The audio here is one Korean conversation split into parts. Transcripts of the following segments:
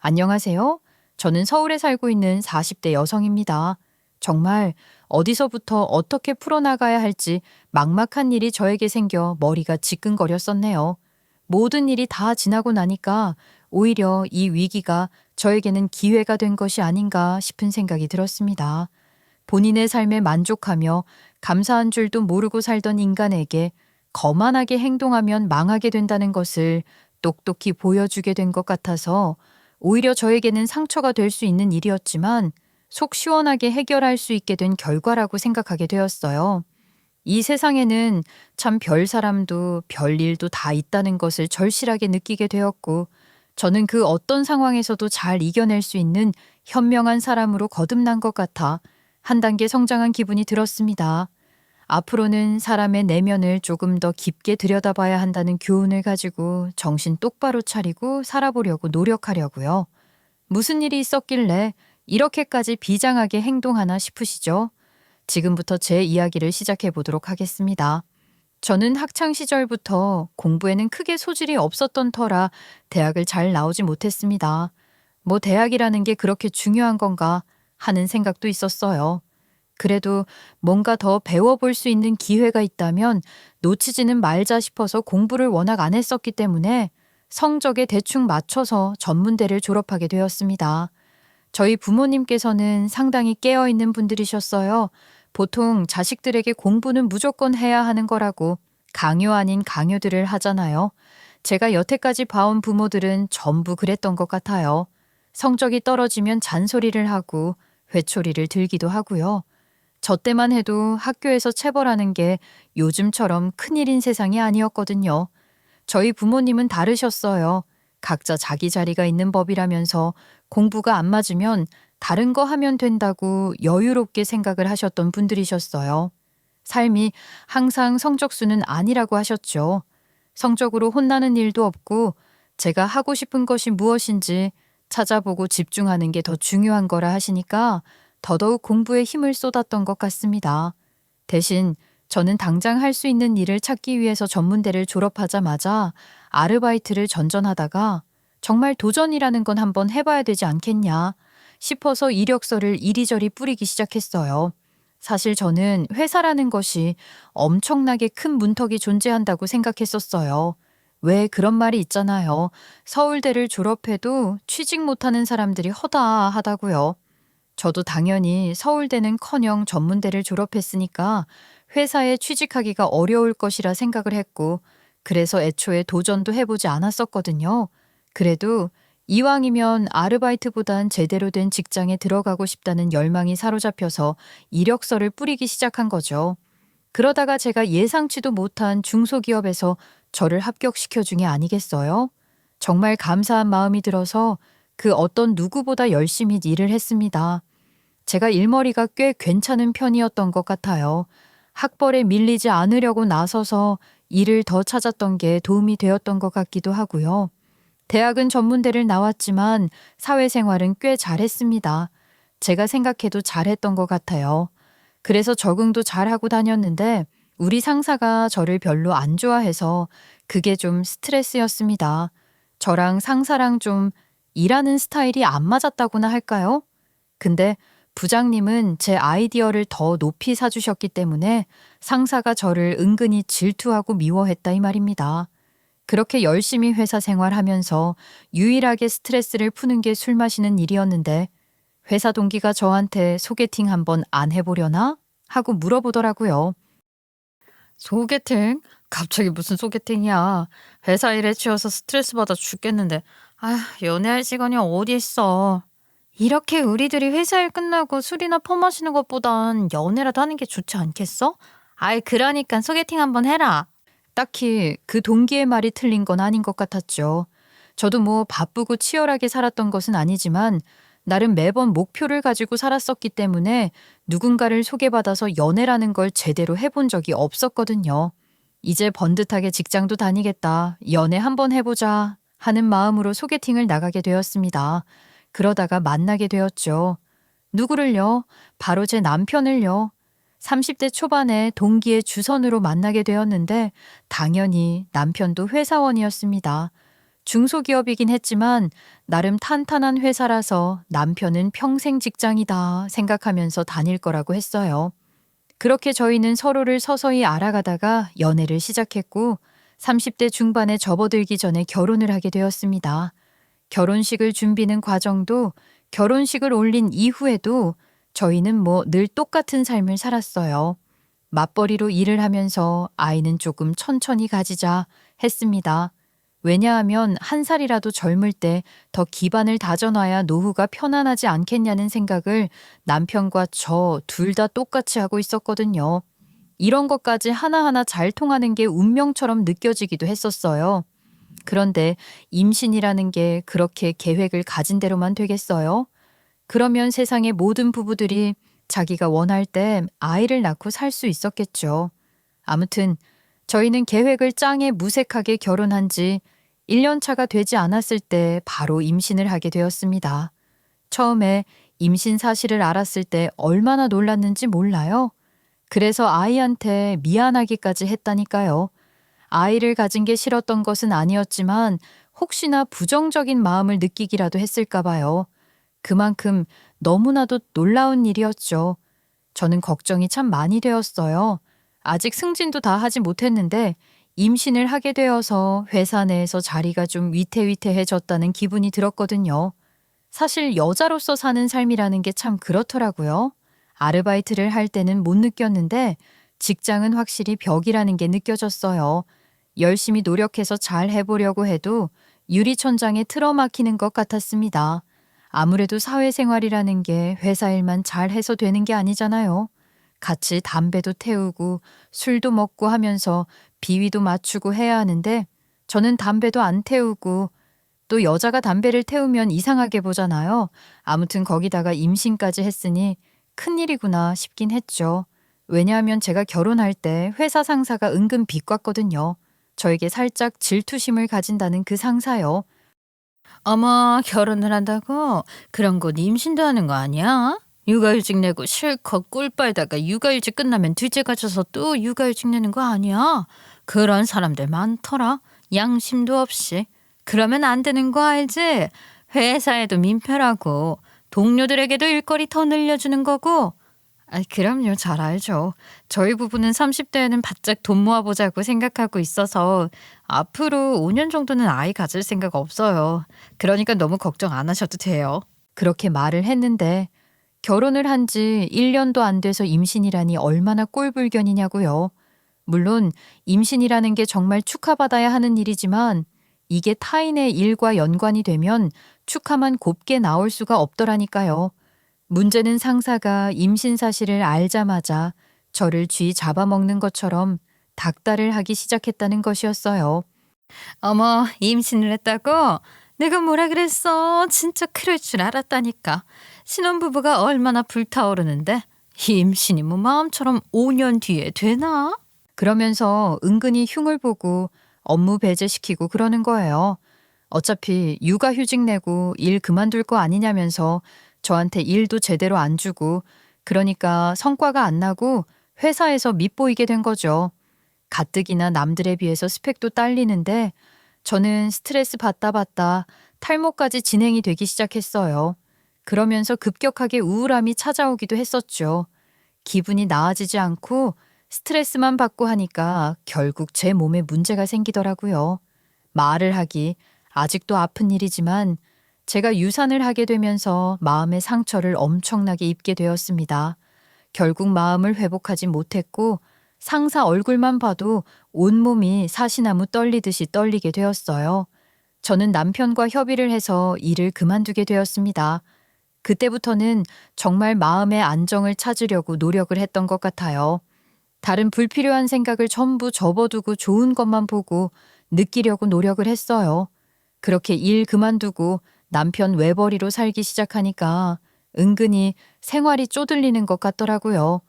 안녕하세요. 저는 서울에 살고 있는 40대 여성입니다. 정말 어디서부터 어떻게 풀어나가야 할지 막막한 일이 저에게 생겨 머리가 지끈거렸었네요. 모든 일이 다 지나고 나니까 오히려 이 위기가 저에게는 기회가 된 것이 아닌가 싶은 생각이 들었습니다. 본인의 삶에 만족하며 감사한 줄도 모르고 살던 인간에게 거만하게 행동하면 망하게 된다는 것을 똑똑히 보여주게 된 것 같아서 오히려 저에게는 상처가 될 수 있는 일이었지만 속 시원하게 해결할 수 있게 된 결과라고 생각하게 되었어요. 이 세상에는 참 별 사람도 별 일도 다 있다는 것을 절실하게 느끼게 되었고, 저는 그 어떤 상황에서도 잘 이겨낼 수 있는 현명한 사람으로 거듭난 것 같아 한 단계 성장한 기분이 들었습니다. 앞으로는 사람의 내면을 조금 더 깊게 들여다봐야 한다는 교훈을 가지고 정신 똑바로 차리고 살아보려고 노력하려고요. 무슨 일이 있었길래 이렇게까지 비장하게 행동하나 싶으시죠? 지금부터 제 이야기를 시작해 보도록 하겠습니다. 저는 학창 시절부터 공부에는 크게 소질이 없었던 터라 대학을 잘 나오지 못했습니다. 뭐 대학이라는 게 그렇게 중요한 건가 하는 생각도 있었어요. 그래도 뭔가 더 배워볼 수 있는 기회가 있다면 놓치지는 말자 싶어서 공부를 워낙 안 했었기 때문에 성적에 대충 맞춰서 전문대를 졸업하게 되었습니다. 저희 부모님께서는 상당히 깨어있는 분들이셨어요. 보통 자식들에게 공부는 무조건 해야 하는 거라고 강요 아닌 강요들을 하잖아요. 제가 여태까지 봐온 부모들은 전부 그랬던 것 같아요. 성적이 떨어지면 잔소리를 하고 회초리를 들기도 하고요. 저 때만 해도 학교에서 체벌하는 게 요즘처럼 큰일인 세상이 아니었거든요. 저희 부모님은 다르셨어요. 각자 자기 자리가 있는 법이라면서 공부가 안 맞으면 다른 거 하면 된다고 여유롭게 생각을 하셨던 분들이셨어요. 삶이 항상 성적순은 아니라고 하셨죠. 성적으로 혼나는 일도 없고 제가 하고 싶은 것이 무엇인지 찾아보고 집중하는 게 더 중요한 거라 하시니까 더더욱 공부에 힘을 쏟았던 것 같습니다. 대신 저는 당장 할 수 있는 일을 찾기 위해서 전문대를 졸업하자마자 아르바이트를 전전하다가 정말 도전이라는 건 한번 해봐야 되지 않겠냐 싶어서 이력서를 이리저리 뿌리기 시작했어요. 사실 저는 회사라는 것이 엄청나게 큰 문턱이 존재한다고 생각했었어요. 왜 그런 말이 있잖아요. 서울대를 졸업해도 취직 못하는 사람들이 허다하다고요. 저도 당연히 서울대는커녕 전문대를 졸업했으니까 회사에 취직하기가 어려울 것이라 생각을 했고, 그래서 애초에 도전도 해보지 않았었거든요. 그래도 이왕이면 아르바이트보단 제대로 된 직장에 들어가고 싶다는 열망이 사로잡혀서 이력서를 뿌리기 시작한 거죠. 그러다가 제가 예상치도 못한 중소기업에서 저를 합격시켜준 게 아니겠어요? 정말 감사한 마음이 들어서 그 어떤 누구보다 열심히 일을 했습니다. 제가 일머리가 꽤 괜찮은 편이었던 것 같아요. 학벌에 밀리지 않으려고 나서서 일을 더 찾았던 게 도움이 되었던 것 같기도 하고요. 대학은 전문대를 나왔지만 사회생활은 꽤 잘했습니다. 제가 생각해도 잘했던 것 같아요. 그래서 적응도 잘하고 다녔는데 우리 상사가 저를 별로 안 좋아해서 그게 좀 스트레스였습니다. 저랑 상사랑 좀 일하는 스타일이 안 맞았다고나 할까요? 근데 부장님은 제 아이디어를 더 높이 사주셨기 때문에 상사가 저를 은근히 질투하고 미워했다 이 말입니다. 그렇게 열심히 회사 생활하면서 유일하게 스트레스를 푸는 게 술 마시는 일이었는데 회사 동기가 저한테 소개팅 한번 안 해보려나? 하고 물어보더라고요. 소개팅? 갑자기 무슨 소개팅이야. 회사 일에 치여서 스트레스 받아 죽겠는데. 아, 연애할 시간이 어디 있어. 이렇게 우리들이 회사 일 끝나고 술이나 퍼마시는 것보단 연애라도 하는 게 좋지 않겠어? 아이, 그러니까 소개팅 한번 해라. 딱히 그 동기의 말이 틀린 건 아닌 것 같았죠. 저도 뭐 바쁘고 치열하게 살았던 것은 아니지만 나름 매번 목표를 가지고 살았었기 때문에 누군가를 소개받아서 연애라는 걸 제대로 해본 적이 없었거든요. 이제 번듯하게 직장도 다니겠다, 연애 한번 해보자 하는 마음으로 소개팅을 나가게 되었습니다. 그러다가 만나게 되었죠. 누구를요? 바로 제 남편을요. 30대 초반에 동기의 주선으로 만나게 되었는데 당연히 남편도 회사원이었습니다. 중소기업이긴 했지만 나름 탄탄한 회사라서 남편은 평생 직장이다 생각하면서 다닐 거라고 했어요. 그렇게 저희는 서로를 서서히 알아가다가 연애를 시작했고 30대 중반에 접어들기 전에 결혼을 하게 되었습니다. 결혼식을 준비는 과정도 결혼식을 올린 이후에도 저희는 뭐 늘 똑같은 삶을 살았어요. 맞벌이로 일을 하면서 아이는 조금 천천히 가지자 했습니다. 왜냐하면 한 살이라도 젊을 때 더 기반을 다져놔야 노후가 편안하지 않겠냐는 생각을 남편과 저 둘 다 똑같이 하고 있었거든요. 이런 것까지 하나하나 잘 통하는 게 운명처럼 느껴지기도 했었어요. 그런데 임신이라는 게 그렇게 계획을 가진 대로만 되겠어요? 그러면 세상의 모든 부부들이 자기가 원할 때 아이를 낳고 살 수 있었겠죠. 아무튼 저희는 계획을 짱에 무색하게 결혼한 지 1년 차가 되지 않았을 때 바로 임신을 하게 되었습니다. 처음에 임신 사실을 알았을 때 얼마나 놀랐는지 몰라요. 그래서 아이한테 미안하기까지 했다니까요. 아이를 가진 게 싫었던 것은 아니었지만 혹시나 부정적인 마음을 느끼기라도 했을까 봐요. 그만큼 너무나도 놀라운 일이었죠. 저는 걱정이 참 많이 되었어요. 아직 승진도 다 하지 못했는데 임신을 하게 되어서 회사 내에서 자리가 좀 위태위태해졌다는 기분이 들었거든요. 사실 여자로서 사는 삶이라는 게 참 그렇더라고요. 아르바이트를 할 때는 못 느꼈는데 직장은 확실히 벽이라는 게 느껴졌어요. 열심히 노력해서 잘 해보려고 해도 유리천장에 틀어막히는 것 같았습니다. 아무래도 사회생활이라는 게 회사 일만 잘 해서 되는 게 아니잖아요. 같이 담배도 태우고 술도 먹고 하면서 비위도 맞추고 해야 하는데 저는 담배도 안 태우고 또 여자가 담배를 태우면 이상하게 보잖아요. 아무튼 거기다가 임신까지 했으니 큰일이구나 싶긴 했죠. 왜냐하면 제가 결혼할 때 회사 상사가 은근 비꼈거든요. 저에게 살짝 질투심을 가진다는 그 상사요. 어머, 결혼을 한다고? 그런 곧 임신도 하는 거 아니야? 육아휴직 내고 실컷 꿀 빨다가 육아휴직 끝나면 둘째 가져서 또 육아휴직 내는 거 아니야? 그런 사람들 많더라. 양심도 없이. 그러면 안 되는 거 알지? 회사에도 민폐라고. 동료들에게도 일거리 더 늘려주는 거고. 아, 그럼요. 잘 알죠. 저희 부부는 30대에는 바짝 돈 모아보자고 생각하고 있어서 앞으로 5년 정도는 아이 가질 생각 없어요. 그러니까 너무 걱정 안 하셔도 돼요. 그렇게 말을 했는데 결혼을 한 지 1년도 안 돼서 임신이라니 얼마나 꼴불견이냐고요. 물론 임신이라는 게 정말 축하받아야 하는 일이지만 이게 타인의 일과 연관이 되면 축하만 곱게 나올 수가 없더라니까요. 문제는 상사가 임신 사실을 알자마자 저를 쥐 잡아먹는 것처럼 닥달을 하기 시작했다는 것이었어요. 어머, 임신을 했다고? 내가 뭐라 그랬어? 진짜 그럴 줄 알았다니까. 신혼부부가 얼마나 불타오르는데 임신이 뭐 마음처럼 5년 뒤에 되나? 그러면서 은근히 흉을 보고 업무 배제시키고 그러는 거예요. 어차피 육아휴직 내고 일 그만둘 거 아니냐면서 저한테 일도 제대로 안 주고 그러니까 성과가 안 나고 회사에서 밉보이게 된 거죠. 가뜩이나 남들에 비해서 스펙도 딸리는데 저는 스트레스 받다 탈모까지 진행이 되기 시작했어요. 그러면서 급격하게 우울함이 찾아오기도 했었죠. 기분이 나아지지 않고 스트레스만 받고 하니까 결국 제 몸에 문제가 생기더라고요. 말을 하기 아직도 아픈 일이지만 제가 유산을 하게 되면서 마음의 상처를 엄청나게 입게 되었습니다. 결국 마음을 회복하지 못했고 상사 얼굴만 봐도 온몸이 사시나무 떨리듯이 떨리게 되었어요. 저는 남편과 협의를 해서 일을 그만두게 되었습니다. 그때부터는 정말 마음의 안정을 찾으려고 노력을 했던 것 같아요. 다른 불필요한 생각을 전부 접어두고 좋은 것만 보고 느끼려고 노력을 했어요. 그렇게 일 그만두고 남편 외벌이로 살기 시작하니까 은근히 생활이 쪼들리는 것 같더라고요.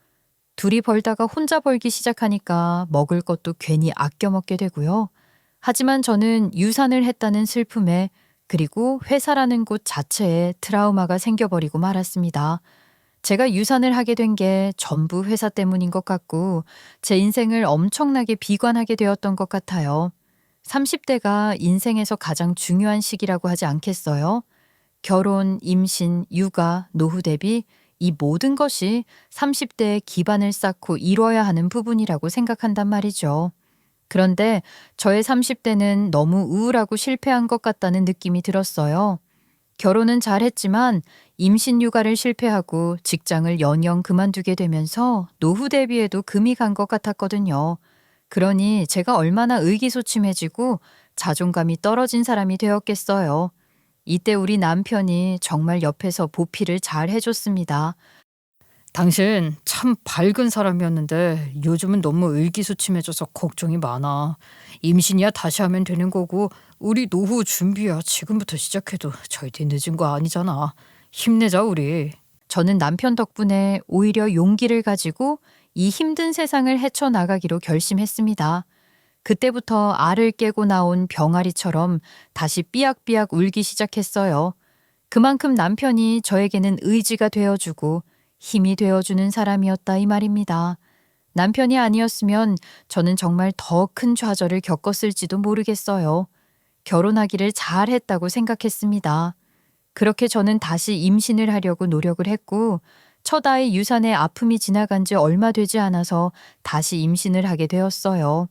둘이 벌다가 혼자 벌기 시작하니까 먹을 것도 괜히 아껴 먹게 되고요. 하지만 저는 유산을 했다는 슬픔에 그리고 회사라는 곳 자체에 트라우마가 생겨버리고 말았습니다. 제가 유산을 하게 된 게 전부 회사 때문인 것 같고 제 인생을 엄청나게 비관하게 되었던 것 같아요. 30대가 인생에서 가장 중요한 시기라고 하지 않겠어요? 결혼, 임신, 육아, 노후 대비 이 모든 것이 30대의 기반을 쌓고 이뤄야 하는 부분이라고 생각한단 말이죠. 그런데 저의 30대는 너무 우울하고 실패한 것 같다는 느낌이 들었어요. 결혼은 잘했지만 임신 육아를 실패하고 직장을 연영 그만두게 되면서 노후 대비에도 금이 간 것 같았거든요. 그러니 제가 얼마나 의기소침해지고 자존감이 떨어진 사람이 되었겠어요. 이때 우리 남편이 정말 옆에서 보필을 잘 해줬습니다. 당신 참 밝은 사람이었는데 요즘은 너무 의기소침해져서 걱정이 많아. 임신이야 다시 하면 되는 거고 우리 노후 준비야 지금부터 시작해도 절대 늦은 거 아니잖아. 힘내자 우리. 저는 남편 덕분에 오히려 용기를 가지고 이 힘든 세상을 헤쳐나가기로 결심했습니다. 그때부터 알을 깨고 나온 병아리처럼 다시 삐약삐약 울기 시작했어요. 그만큼 남편이 저에게는 의지가 되어주고 힘이 되어주는 사람이었다 이 말입니다. 남편이 아니었으면 저는 정말 더 큰 좌절을 겪었을지도 모르겠어요. 결혼하기를 잘했다고 생각했습니다. 그렇게 저는 다시 임신을 하려고 노력을 했고 첫 아이 유산의 아픔이 지나간 지 얼마 되지 않아서 다시 임신을 하게 되었어요.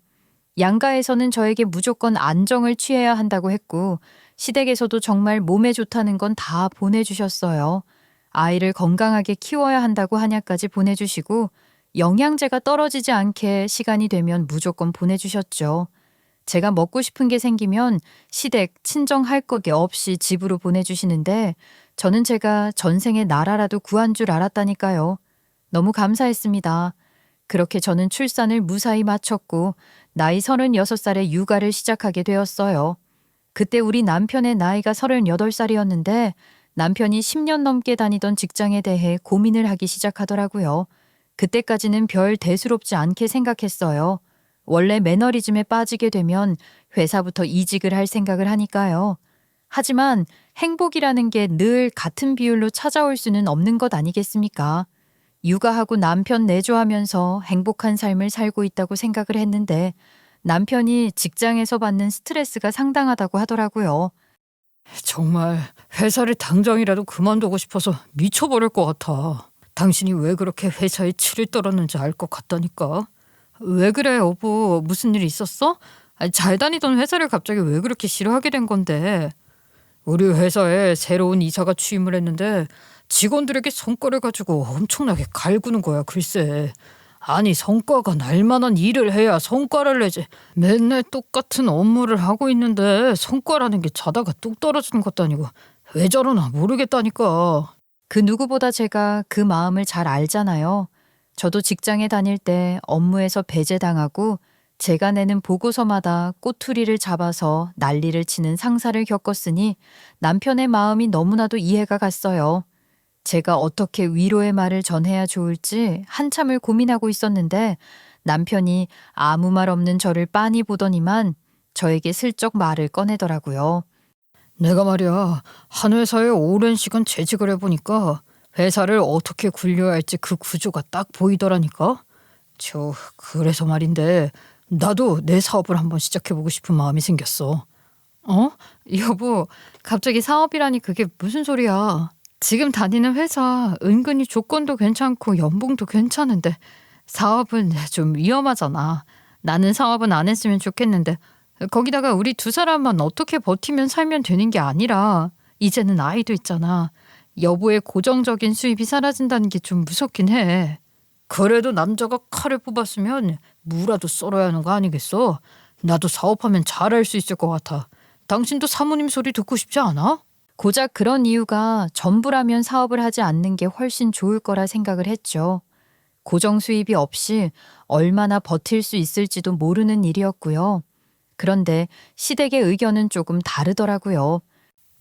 양가에서는 저에게 무조건 안정을 취해야 한다고 했고 시댁에서도 정말 몸에 좋다는 건 다 보내주셨어요. 아이를 건강하게 키워야 한다고 한약까지 보내주시고 영양제가 떨어지지 않게 시간이 되면 무조건 보내주셨죠. 제가 먹고 싶은 게 생기면 시댁, 친정 할 것 없이 집으로 보내주시는데 저는 제가 전생에 나라라도 구한 줄 알았다니까요. 너무 감사했습니다. 그렇게 저는 출산을 무사히 마쳤고 나이 36살에 육아를 시작하게 되었어요. 그때 우리 남편의 나이가 38살이었는데 남편이 10년 넘게 다니던 직장에 대해 고민을 하기 시작하더라고요. 그때까지는 별 대수롭지 않게 생각했어요. 원래 매너리즘에 빠지게 되면 회사부터 이직을 할 생각을 하니까요. 하지만 행복이라는 게 늘 같은 비율로 찾아올 수는 없는 것 아니겠습니까? 육아하고 남편 내조하면서 행복한 삶을 살고 있다고 생각을 했는데 남편이 직장에서 받는 스트레스가 상당하다고 하더라고요. 정말 회사를 당장이라도 그만두고 싶어서 미쳐버릴 것 같아. 당신이 왜 그렇게 회사에 치를 떨었는지 알 것 같다니까. 왜 그래 여보, 무슨 일 있었어? 아니, 잘 다니던 회사를 갑자기 왜 그렇게 싫어하게 된 건데. 우리 회사에 새로운 이사가 취임을 했는데 직원들에게 성과를 가지고 엄청나게 갈구는 거야 글쎄. 아니 성과가 날 만한 일을 해야 성과를 내지. 맨날 똑같은 업무를 하고 있는데 성과라는 게 자다가 뚝 떨어지는 것도 아니고 왜 저러나 모르겠다니까. 그 누구보다 제가 그 마음을 잘 알잖아요. 저도 직장에 다닐 때 업무에서 배제당하고 제가 내는 보고서마다 꼬투리를 잡아서 난리를 치는 상사를 겪었으니 남편의 마음이 너무나도 이해가 갔어요. 제가 어떻게 위로의 말을 전해야 좋을지 한참을 고민하고 있었는데 남편이 아무 말 없는 저를 빤히 보더니만 저에게 슬쩍 말을 꺼내더라고요. 내가 말이야 한 회사에 오랜 시간 재직을 해보니까 회사를 어떻게 굴려야 할지 그 구조가 딱 보이더라니까. 그래서 말인데 나도 내 사업을 한번 시작해보고 싶은 마음이 생겼어. 어? 여보, 갑자기 사업이라니 그게 무슨 소리야. 지금 다니는 회사 은근히 조건도 괜찮고 연봉도 괜찮은데 사업은 좀 위험하잖아. 나는 사업은 안 했으면 좋겠는데 거기다가 우리 두 사람만 어떻게 버티면 살면 되는 게 아니라 이제는 아이도 있잖아. 여보의 고정적인 수입이 사라진다는 게 좀 무섭긴 해. 그래도 남자가 칼을 뽑았으면 무라도 썰어야 하는 거 아니겠어? 나도 사업하면 잘할 수 있을 것 같아. 당신도 사모님 소리 듣고 싶지 않아? 고작 그런 이유가 전부라면 사업을 하지 않는 게 훨씬 좋을 거라 생각을 했죠. 고정 수입이 없이 얼마나 버틸 수 있을지도 모르는 일이었고요. 그런데 시댁의 의견은 조금 다르더라고요.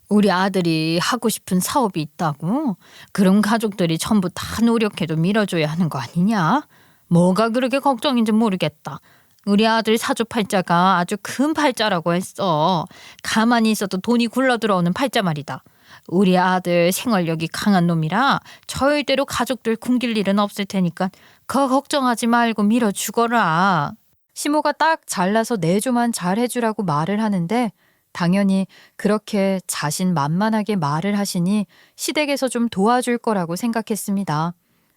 우리 아들이 하고 싶은 사업이 있다고? 그럼 가족들이 전부 다 노력해도 밀어줘야 하는 거 아니냐? 뭐가 그렇게 걱정인지 모르겠다. 우리 아들 사주팔자가 아주 큰 팔자라고 했어. 가만히 있어도 돈이 굴러들어오는 팔자 말이다. 우리 아들 생활력이 강한 놈이라 절대로 가족들 굶길 일은 없을 테니까 그 걱정하지 말고 밀어주거라. 시모가 딱 잘라서 내조만 잘 해주라고 말을 하는데 당연히 그렇게 자신 만만하게 말을 하시니 시댁에서 좀 도와줄 거라고 생각했습니다.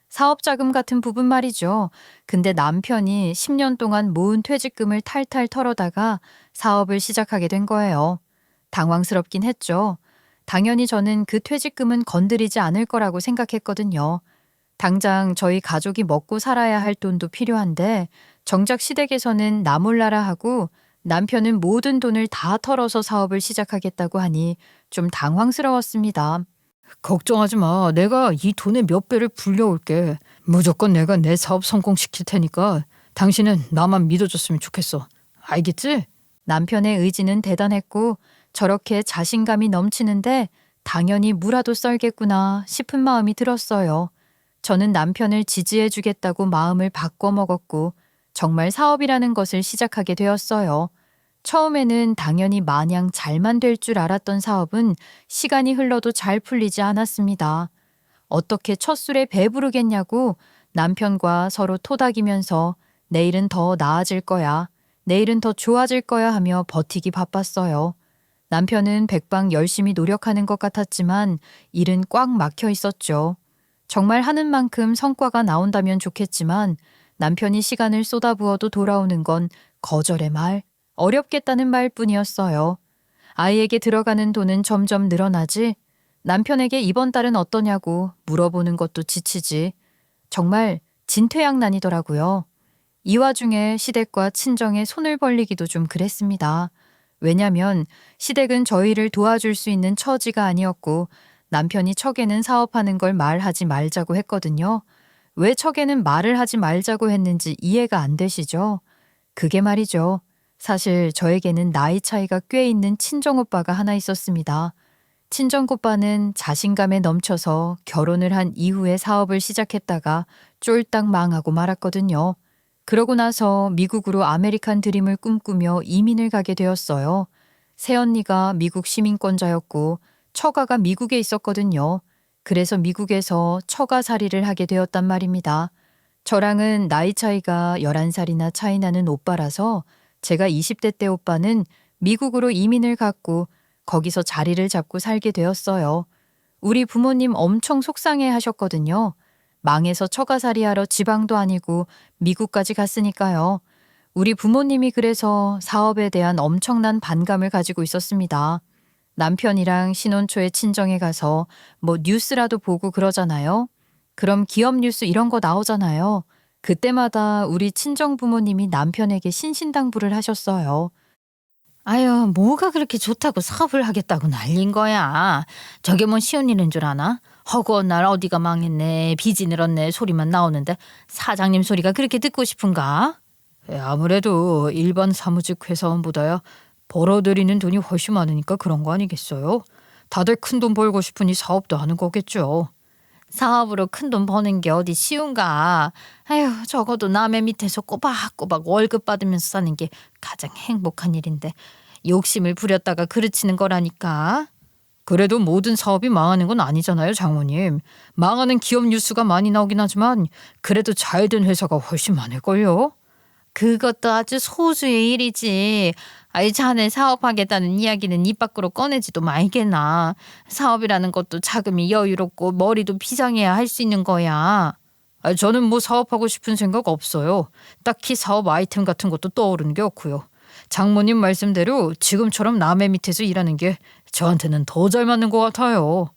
사업 자금 같은 부분 말이죠. 근데 남편이 10년 동안 모은 퇴직금을 탈탈 털어다가 사업을 시작하게 된 거예요. 당황스럽긴 했죠. 당연히 저는 그 퇴직금은 건드리지 않을 거라고 생각했거든요. 당장 저희 가족이 먹고 살아야 할 돈도 필요한데 정작 시댁에서는 나 몰라라 하고 남편은 모든 돈을 다 털어서 사업을 시작하겠다고 하니 좀 당황스러웠습니다. 걱정하지 마. 내가 이 돈의 몇 배를 불려올게. 무조건 내가 내 사업 성공시킬 테니까 당신은 나만 믿어줬으면 좋겠어. 알겠지? 남편의 의지는 대단했고 저렇게 자신감이 넘치는데 당연히 무라도 썰겠구나 싶은 마음이 들었어요. 저는 남편을 지지해 주겠다고 마음을 바꿔 먹었고 정말 사업이라는 것을 시작하게 되었어요. 처음에는 당연히 마냥 잘만 될 줄 알았던 사업은 시간이 흘러도 잘 풀리지 않았습니다. 어떻게 첫 술에 배부르겠냐고 남편과 서로 토닥이면서 내일은 더 나아질 거야. 내일은 더 좋아질 거야 하며 버티기 바빴어요. 남편은 백방 열심히 노력하는 것 같았지만 일은 꽉 막혀 있었죠. 정말 하는 만큼 성과가 나온다면 좋겠지만 남편이 시간을 쏟아부어도 돌아오는 건 거절의 말, 어렵겠다는 말뿐이었어요. 아이에게 들어가는 돈은 점점 늘어나지 남편에게 이번 달은 어떠냐고 물어보는 것도 지치지 정말 진퇴양난이더라고요. 이 와중에 시댁과 친정에 손을 벌리기도 좀 그랬습니다. 왜냐면 시댁은 저희를 도와줄 수 있는 처지가 아니었고 남편이 척에는 사업하는 걸 말하지 말자고 했거든요. 왜 척에는 말을 하지 말자고 했는지 이해가 안 되시죠? 그게 말이죠. 사실 저에게는 나이 차이가 꽤 있는 친정오빠가 하나 있었습니다. 친정오빠는 자신감에 넘쳐서 결혼을 한 이후에 사업을 시작했다가 쫄딱 망하고 말았거든요. 그러고 나서 미국으로 아메리칸 드림을 꿈꾸며 이민을 가게 되었어요. 새언니가 미국 시민권자였고 처가가 미국에 있었거든요. 그래서 미국에서 처가살이를 하게 되었단 말입니다. 저랑은 나이 차이가 11살이나 차이 나는 오빠라서 제가 20대 때 오빠는 미국으로 이민을 갔고 거기서 자리를 잡고 살게 되었어요. 우리 부모님 엄청 속상해 하셨거든요. 망해서 처가살이 하러 지방도 아니고 미국까지 갔으니까요. 우리 부모님이 그래서 사업에 대한 엄청난 반감을 가지고 있었습니다. 남편이랑 신혼 초에 친정에 가서 뭐 뉴스라도 보고 그러잖아요. 그럼 기업 뉴스 이런 거 나오잖아요. 그때마다 우리 친정 부모님이 남편에게 신신당부를 하셨어요. 아유, 뭐가 그렇게 좋다고 사업을 하겠다고 난린 거야. 저게 뭔 쉬운 일인 줄 아나? 허구한 날 어디가 망했네, 빚이 늘었네 소리만 나오는데 사장님 소리가 그렇게 듣고 싶은가? 아무래도 일반 사무직 회사원보다야 벌어들이는 돈이 훨씬 많으니까 그런 거 아니겠어요? 다들 큰 돈 벌고 싶으니 사업도 하는 거겠죠. 사업으로 큰 돈 버는 게 어디 쉬운가? 아휴, 적어도 남의 밑에서 꼬박꼬박 월급 받으면서 사는 게 가장 행복한 일인데 욕심을 부렸다가 그르치는 거라니까. 그래도 모든 사업이 망하는 건 아니잖아요, 장모님. 망하는 기업 뉴스가 많이 나오긴 하지만 그래도 잘 된 회사가 훨씬 많을걸요. 그것도 아주 소수의 일이지. 아이, 자네 사업하겠다는 이야기는 입 밖으로 꺼내지도 말게나. 사업이라는 것도 자금이 여유롭고 머리도 비상해야 할 수 있는 거야. 저는 뭐 사업하고 싶은 생각 없어요. 딱히 사업 아이템 같은 것도 떠오르는 게 없고요. 장모님 말씀대로 지금처럼 남의 밑에서 일하는 게 저한테는 더 잘 맞는 것 같아요.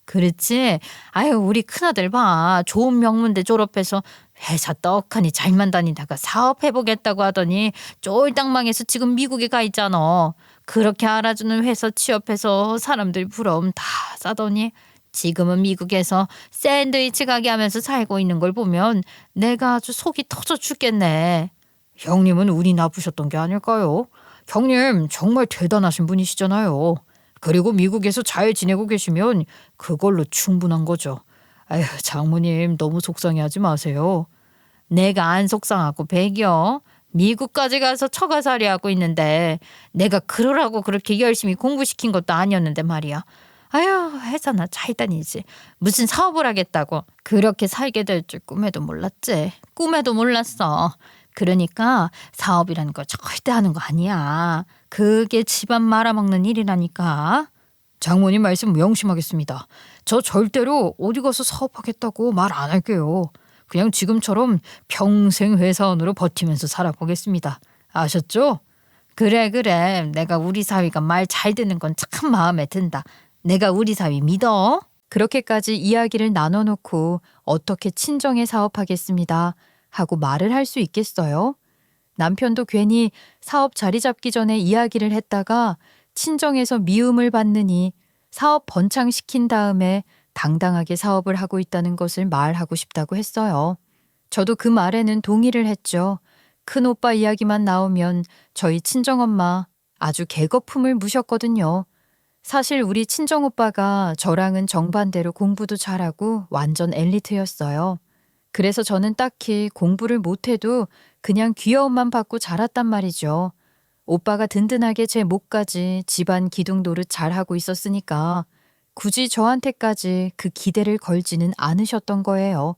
그렇지? 아유, 우리 큰아들 봐. 좋은 명문대 졸업해서 회사 떡하니 잘만 다니다가 사업해보겠다고 하더니 쫄딱 망해서 지금 미국에 가 있잖아. 그렇게 알아주는 회사 취업해서 사람들 부러움 다 싸더니 지금은 미국에서 샌드위치 가게 하면서 살고 있는 걸 보면 내가 아주 속이 터져 죽겠네. 형님은 운이 나쁘셨던 게 아닐까요? 형님 정말 대단하신 분이시잖아요. 그리고 미국에서 잘 지내고 계시면 그걸로 충분한 거죠. 아휴, 장모님 너무 속상해하지 마세요. 내가 안 속상하고 배겨. 미국까지 가서 처가살이 하고 있는데 내가 그러라고 그렇게 열심히 공부시킨 것도 아니었는데 말이야. 아휴, 회사나 잘 다니지. 무슨 사업을 하겠다고 그렇게 살게 될 줄 꿈에도 몰랐지. 꿈에도 몰랐어. 그러니까 사업이라는 거 절대 하는 거 아니야. 그게 집안 말아먹는 일이라니까. 장모님 말씀 명심하겠습니다. 저 절대로 어디 가서 사업하겠다고 말 안 할게요. 그냥 지금처럼 평생 회사원으로 버티면서 살아보겠습니다. 아셨죠? 그래, 그래. 내가 우리 사위가 말 잘 듣는 건 참 마음에 든다. 내가 우리 사위 믿어. 그렇게까지 이야기를 나눠놓고 어떻게 친정에 사업하겠습니다 하고 말을 할 수 있겠어요? 남편도 괜히 사업 자리 잡기 전에 이야기를 했다가 친정에서 미움을 받느니 사업 번창시킨 다음에 당당하게 사업을 하고 있다는 것을 말하고 싶다고 했어요. 저도 그 말에는 동의를 했죠. 큰 오빠 이야기만 나오면 저희 친정엄마 아주 개거품을 무셨거든요. 사실 우리 친정오빠가 저랑은 정반대로 공부도 잘하고 완전 엘리트였어요. 그래서 저는 딱히 공부를 못해도 그냥 귀여움만 받고 자랐단 말이죠. 오빠가 든든하게 제 목까지 집안 기둥 노릇 잘하고 있었으니까 굳이 저한테까지 그 기대를 걸지는 않으셨던 거예요.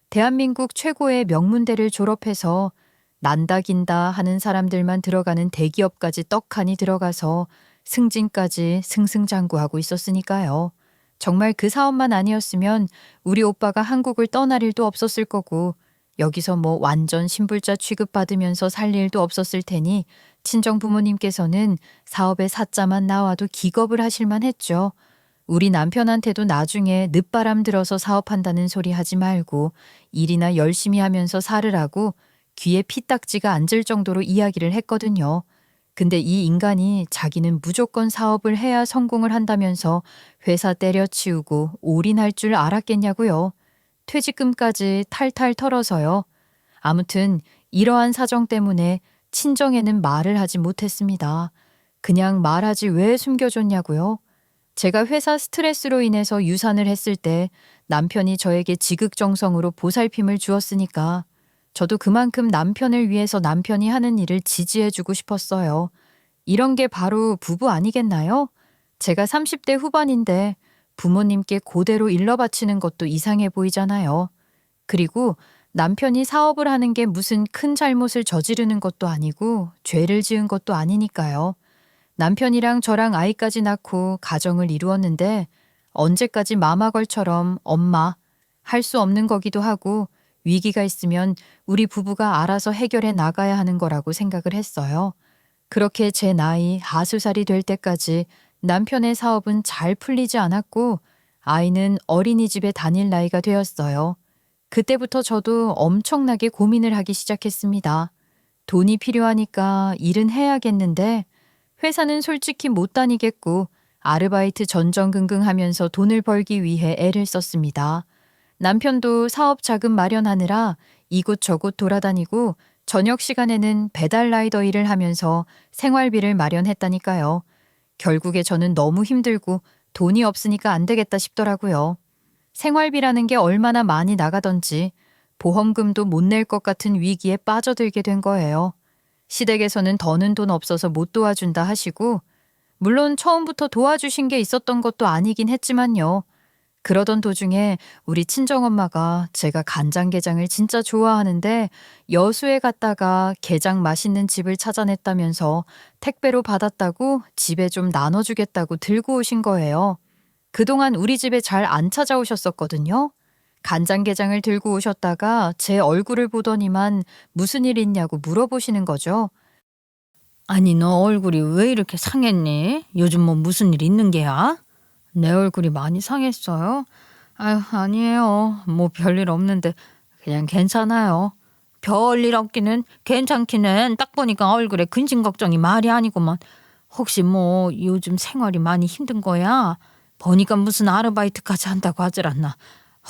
대한민국 최고의 명문대를 졸업해서 난다 긴다 하는 사람들만 들어가는 대기업까지 떡하니 들어가서 승진까지 승승장구하고 있었으니까요. 정말 그 사업만 아니었으면 우리 오빠가 한국을 떠날 일도 없었을 거고 여기서 뭐 완전 신불자 취급받으면서 살 일도 없었을 테니 친정 부모님께서는 사업에 사자만 나와도 기겁을 하실만 했죠. 우리 남편한테도 나중에 늦바람 들어서 사업한다는 소리 하지 말고 일이나 열심히 하면서 살으라고 귀에 피딱지가 앉을 정도로 이야기를 했거든요. 근데 이 인간이 자기는 무조건 사업을 해야 성공을 한다면서 회사 때려치우고 올인할 줄 알았겠냐고요. 퇴직금까지 탈탈 털어서요. 아무튼 이러한 사정 때문에 친정에는 말을 하지 못했습니다. 그냥 말하지 왜 숨겨줬냐고요. 제가 회사 스트레스로 인해서 유산을 했을 때 남편이 저에게 지극정성으로 보살핌을 주었으니까 저도 그만큼 남편을 위해서 남편이 하는 일을 지지해주고 싶었어요. 이런 게 바로 부부 아니겠나요? 제가 30대 후반인데 부모님께 그대로 일러 바치는 것도 이상해 보이잖아요. 그리고 남편이 사업을 하는 게 무슨 큰 잘못을 저지르는 것도 아니고 죄를 지은 것도 아니니까요. 남편이랑 저랑 아이까지 낳고 가정을 이루었는데 언제까지 마마걸처럼 엄마 할 수 없는 거기도 하고 위기가 있으면 우리 부부가 알아서 해결해 나가야 하는 거라고 생각을 했어요. 그렇게 제 나이 40살이 될 때까지 남편의 사업은 잘 풀리지 않았고 아이는 어린이집에 다닐 나이가 되었어요. 그때부터 저도 엄청나게 고민을 하기 시작했습니다. 돈이 필요하니까 일은 해야겠는데 회사는 솔직히 못 다니겠고 아르바이트 전전긍긍하면서 돈을 벌기 위해 애를 썼습니다. 남편도 사업 자금 마련하느라 이곳저곳 돌아다니고 저녁 시간에는 배달 라이더 일을 하면서 생활비를 마련했다니까요. 결국에 저는 너무 힘들고 돈이 없으니까 안 되겠다 싶더라고요. 생활비라는 게 얼마나 많이 나가던지 보험금도 못 낼 것 같은 위기에 빠져들게 된 거예요. 시댁에서는 더는 돈 없어서 못 도와준다 하시고 물론 처음부터 도와주신 게 있었던 것도 아니긴 했지만요. 그러던 도중에 우리 친정엄마가 제가 간장게장을 진짜 좋아하는데 여수에 갔다가 게장 맛있는 집을 찾아냈다면서 택배로 받았다고 집에 좀 나눠주겠다고 들고 오신 거예요. 그동안 우리 집에 잘 안 찾아오셨었거든요. 간장게장을 들고 오셨다가 제 얼굴을 보더니만 무슨 일 있냐고 물어보시는 거죠. 아니, 너 얼굴이 왜 이렇게 상했니? 요즘 뭐 무슨 일 있는 게야? 내 얼굴이 많이 상했어요? 아유, 아니에요. 뭐 별일 없는데 그냥 괜찮아요. 별일 없기는 괜찮기는 딱 보니까 얼굴에 근심 걱정이 말이 아니구만. 혹시 뭐 요즘 생활이 많이 힘든 거야? 보니까 무슨 아르바이트까지 한다고 하질 않나.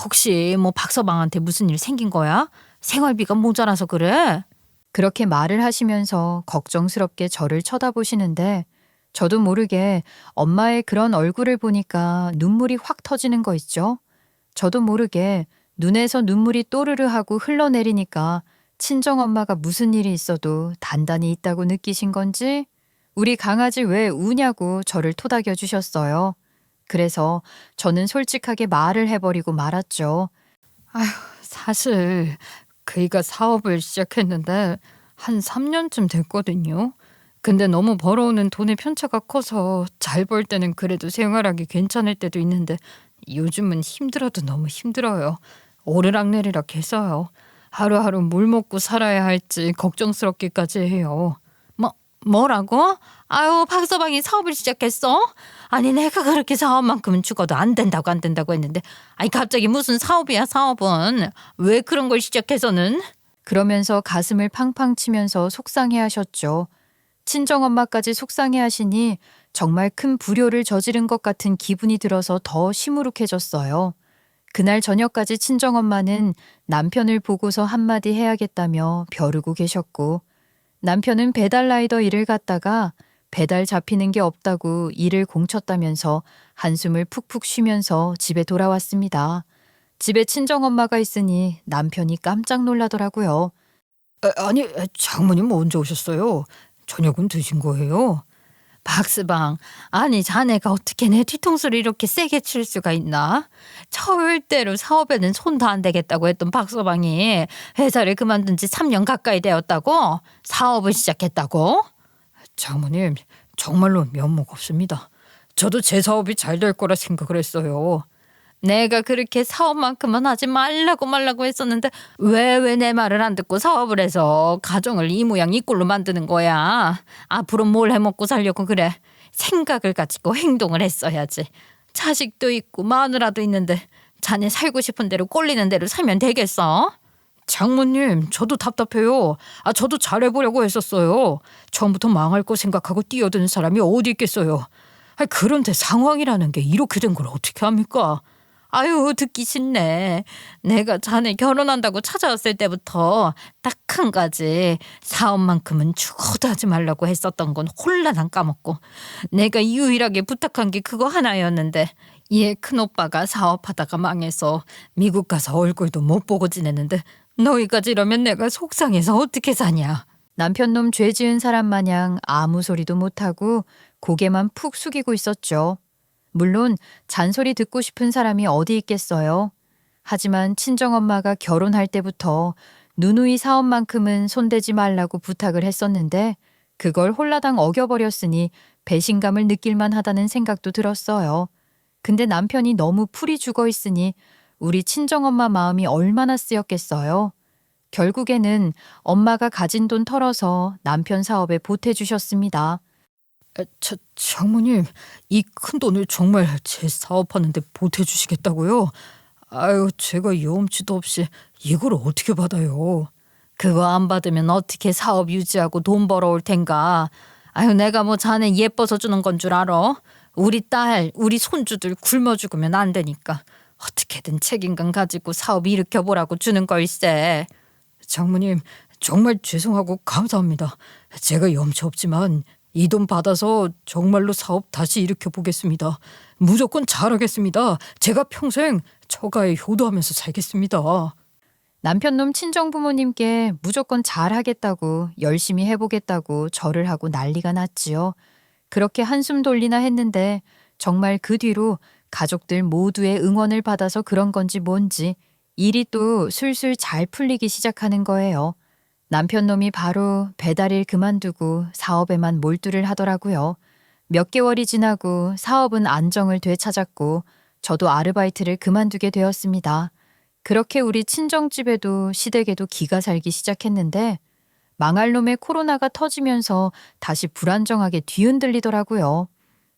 혹시 뭐 박서방한테 무슨 일 생긴 거야? 생활비가 모자라서 그래? 그렇게 말을 하시면서 걱정스럽게 저를 쳐다보시는데 저도 모르게 엄마의 그런 얼굴을 보니까 눈물이 확 터지는 거 있죠. 저도 모르게 눈에서 눈물이 또르르 하고 흘러내리니까 친정엄마가 무슨 일이 있어도 단단히 있다고 느끼신 건지 우리 강아지 왜 우냐고 저를 토닥여 주셨어요. 그래서 저는 솔직하게 말을 해버리고 말았죠. 아휴, 사실 그이가 사업을 시작했는데 한 3년쯤 됐거든요. 근데 너무 벌어오는 돈의 편차가 커서 잘 벌 때는 그래도 생활하기 괜찮을 때도 있는데 요즘은 힘들어도 너무 힘들어요. 오르락내리락 해서요. 하루하루 뭘 먹고 살아야 할지 걱정스럽기까지 해요. 뭐라고? 아유, 박서방이 사업을 시작했어? 아니, 내가 그렇게 사업만큼은 죽어도 안 된다고 했는데, 아니, 갑자기 무슨 사업이야, 사업은? 왜 그런 걸 시작해서는? 그러면서 가슴을 팡팡 치면서 속상해 하셨죠. 친정엄마까지 속상해 하시니 정말 큰 불효를 저지른 것 같은 기분이 들어서 더 시무룩해졌어요. 그날 저녁까지 친정엄마는 남편을 보고서 한마디 해야겠다며 벼르고 계셨고, 남편은 배달 라이더 일을 갔다가 배달 잡히는 게 없다고 일을 공쳤다면서 한숨을 푹푹 쉬면서 집에 돌아왔습니다. 집에 친정엄마가 있으니 남편이 깜짝 놀라더라고요. 아니, 장모님 언제 오셨어요? 저녁은 드신 거예요? 박스방, 아니 자네가 어떻게 내 뒤통수를 이렇게 세게 칠 수가 있나? 절대로 사업에는 손도 안 대겠다고 했던 박서방이 회사를 그만둔 지 3년 가까이 되었다고? 사업을 시작했다고? 장모님, 정말로 면목 없습니다. 저도 제 사업이 잘 될 거라 생각을 했어요. 내가 그렇게 사업만큼은 하지 말라고 했었는데 왜 내 말을 안 듣고 사업을 해서 가정을 이 모양 이 꼴로 만드는 거야. 앞으로 뭘 해먹고 살려고 그래. 생각을 가지고 행동을 했어야지. 자식도 있고 마누라도 있는데 자네 살고 싶은 대로 꼴리는 대로 살면 되겠어? 장모님, 저도 답답해요. 저도 잘해보려고 했었어요. 처음부터 망할 거 생각하고 뛰어드는 사람이 어디 있겠어요. 그런데 상황이라는 게 이렇게 된 걸 어떻게 합니까? 아유, 듣기 싫네. 내가 자네 결혼한다고 찾아왔을 때부터 딱 한 가지, 사업만큼은 죽어도 하지 말라고 했었던 건 홀라 난 까먹고, 내가 유일하게 부탁한 게 그거 하나였는데 얘 큰오빠가 사업하다가 망해서 미국 가서 얼굴도 못 보고 지내는데 너희까지 이러면 내가 속상해서 어떻게 사냐. 남편놈 죄 지은 사람 마냥 아무 소리도 못하고 고개만 푹 숙이고 있었죠. 물론 잔소리 듣고 싶은 사람이 어디 있겠어요. 하지만 친정엄마가 결혼할 때부터 누누이 사업만큼은 손대지 말라고 부탁을 했었는데 그걸 홀라당 어겨버렸으니 배신감을 느낄만 하다는 생각도 들었어요. 근데 남편이 너무 풀이 죽어 있으니 우리 친정엄마 마음이 얼마나 쓰였겠어요. 결국에는 엄마가 가진 돈 털어서 남편 사업에 보태주셨습니다. 장모님, 이 큰 돈을 정말 제 사업하는데 보태주시겠다고요? 아유, 제가 염치도 없이 이걸 어떻게 받아요? 그거 안 받으면 어떻게 사업 유지하고 돈 벌어올 텐가? 아유, 내가 뭐 자네 예뻐서 주는 건 줄 알아? 우리 딸, 우리 손주들 굶어 죽으면 안 되니까 어떻게든 책임감 가지고 사업 일으켜보라고 주는 걸세. 장모님, 정말 죄송하고 감사합니다. 제가 염치 없지만 이 돈 받아서 정말로 사업 다시 일으켜보겠습니다. 무조건 잘하겠습니다. 제가 평생 처가에 효도하면서 살겠습니다. 남편놈 친정부모님께 무조건 잘하겠다고 열심히 해보겠다고 절을 하고 난리가 났지요. 그렇게 한숨 돌리나 했는데 정말 그 뒤로 가족들 모두의 응원을 받아서 그런 건지 뭔지 일이 또 술술 잘 풀리기 시작하는 거예요. 남편놈이 바로 배달일 그만두고 사업에만 몰두를 하더라고요. 몇 개월이 지나고 사업은 안정을 되찾았고 저도 아르바이트를 그만두게 되었습니다. 그렇게 우리 친정집에도 시댁에도 기가 살기 시작했는데 망할 놈의 코로나가 터지면서 다시 불안정하게 뒤흔들리더라고요.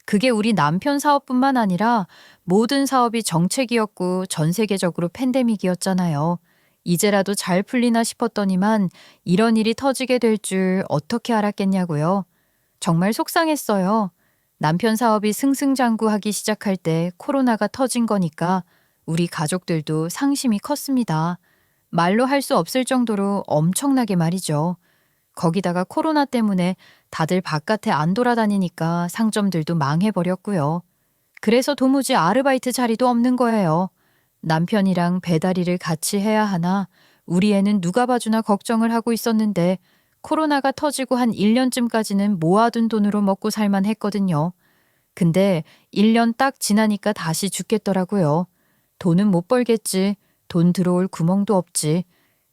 그게 우리 남편 사업뿐만 아니라 모든 사업이 정책이었고 전 세계적으로 팬데믹이었잖아요. 이제라도 잘 풀리나 싶었더니만 이런 일이 터지게 될 줄 어떻게 알았겠냐고요. 정말 속상했어요. 남편 사업이 승승장구하기 시작할 때 코로나가 터진 거니까 우리 가족들도 상심이 컸습니다. 말로 할 수 없을 정도로 엄청나게 말이죠. 거기다가 코로나 때문에 다들 바깥에 안 돌아다니니까 상점들도 망해버렸고요. 그래서 도무지 아르바이트 자리도 없는 거예요. 남편이랑 배달 일을 같이 해야 하나 우리 애는 누가 봐주나 걱정을 하고 있었는데 코로나가 터지고 한 1년쯤까지는 모아둔 돈으로 먹고 살만 했거든요. 근데 1년 딱 지나니까 다시 죽겠더라고요. 돈은 못 벌겠지. 돈 들어올 구멍도 없지.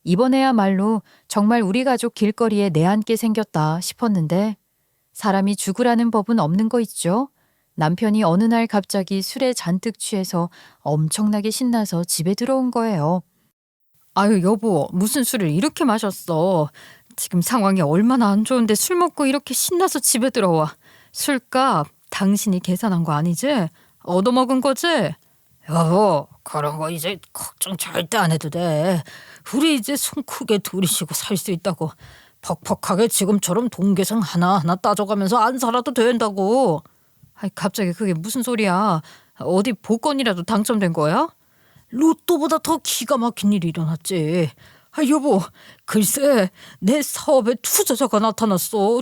이번에야말로 정말 우리 가족 길거리에 내앉게 생겼다 싶었는데 사람이 죽으라는 법은 없는 거 있죠? 남편이 어느 날 갑자기 술에 잔뜩 취해서 엄청나게 신나서 집에 들어온 거예요. 아유, 여보, 무슨 술을 이렇게 마셨어? 지금 상황이 얼마나 안 좋은데 술 먹고 이렇게 신나서 집에 들어와. 술값 당신이 계산한 거 아니지? 얻어먹은 거지? 여보, 그런 거 이제 걱정 절대 안 해도 돼. 우리 이제 손 크게 둘이 쉬고 살 수 있다고. 퍽퍽하게 지금처럼 돈계산 하나하나 따져가면서 안 살아도 된다고. 아이, 갑자기 그게 무슨 소리야? 어디 복권이라도 당첨된 거야? 로또보다 더 기가 막힌 일이 일어났지. 아, 여보, 글쎄 내 사업에 투자자가 나타났어.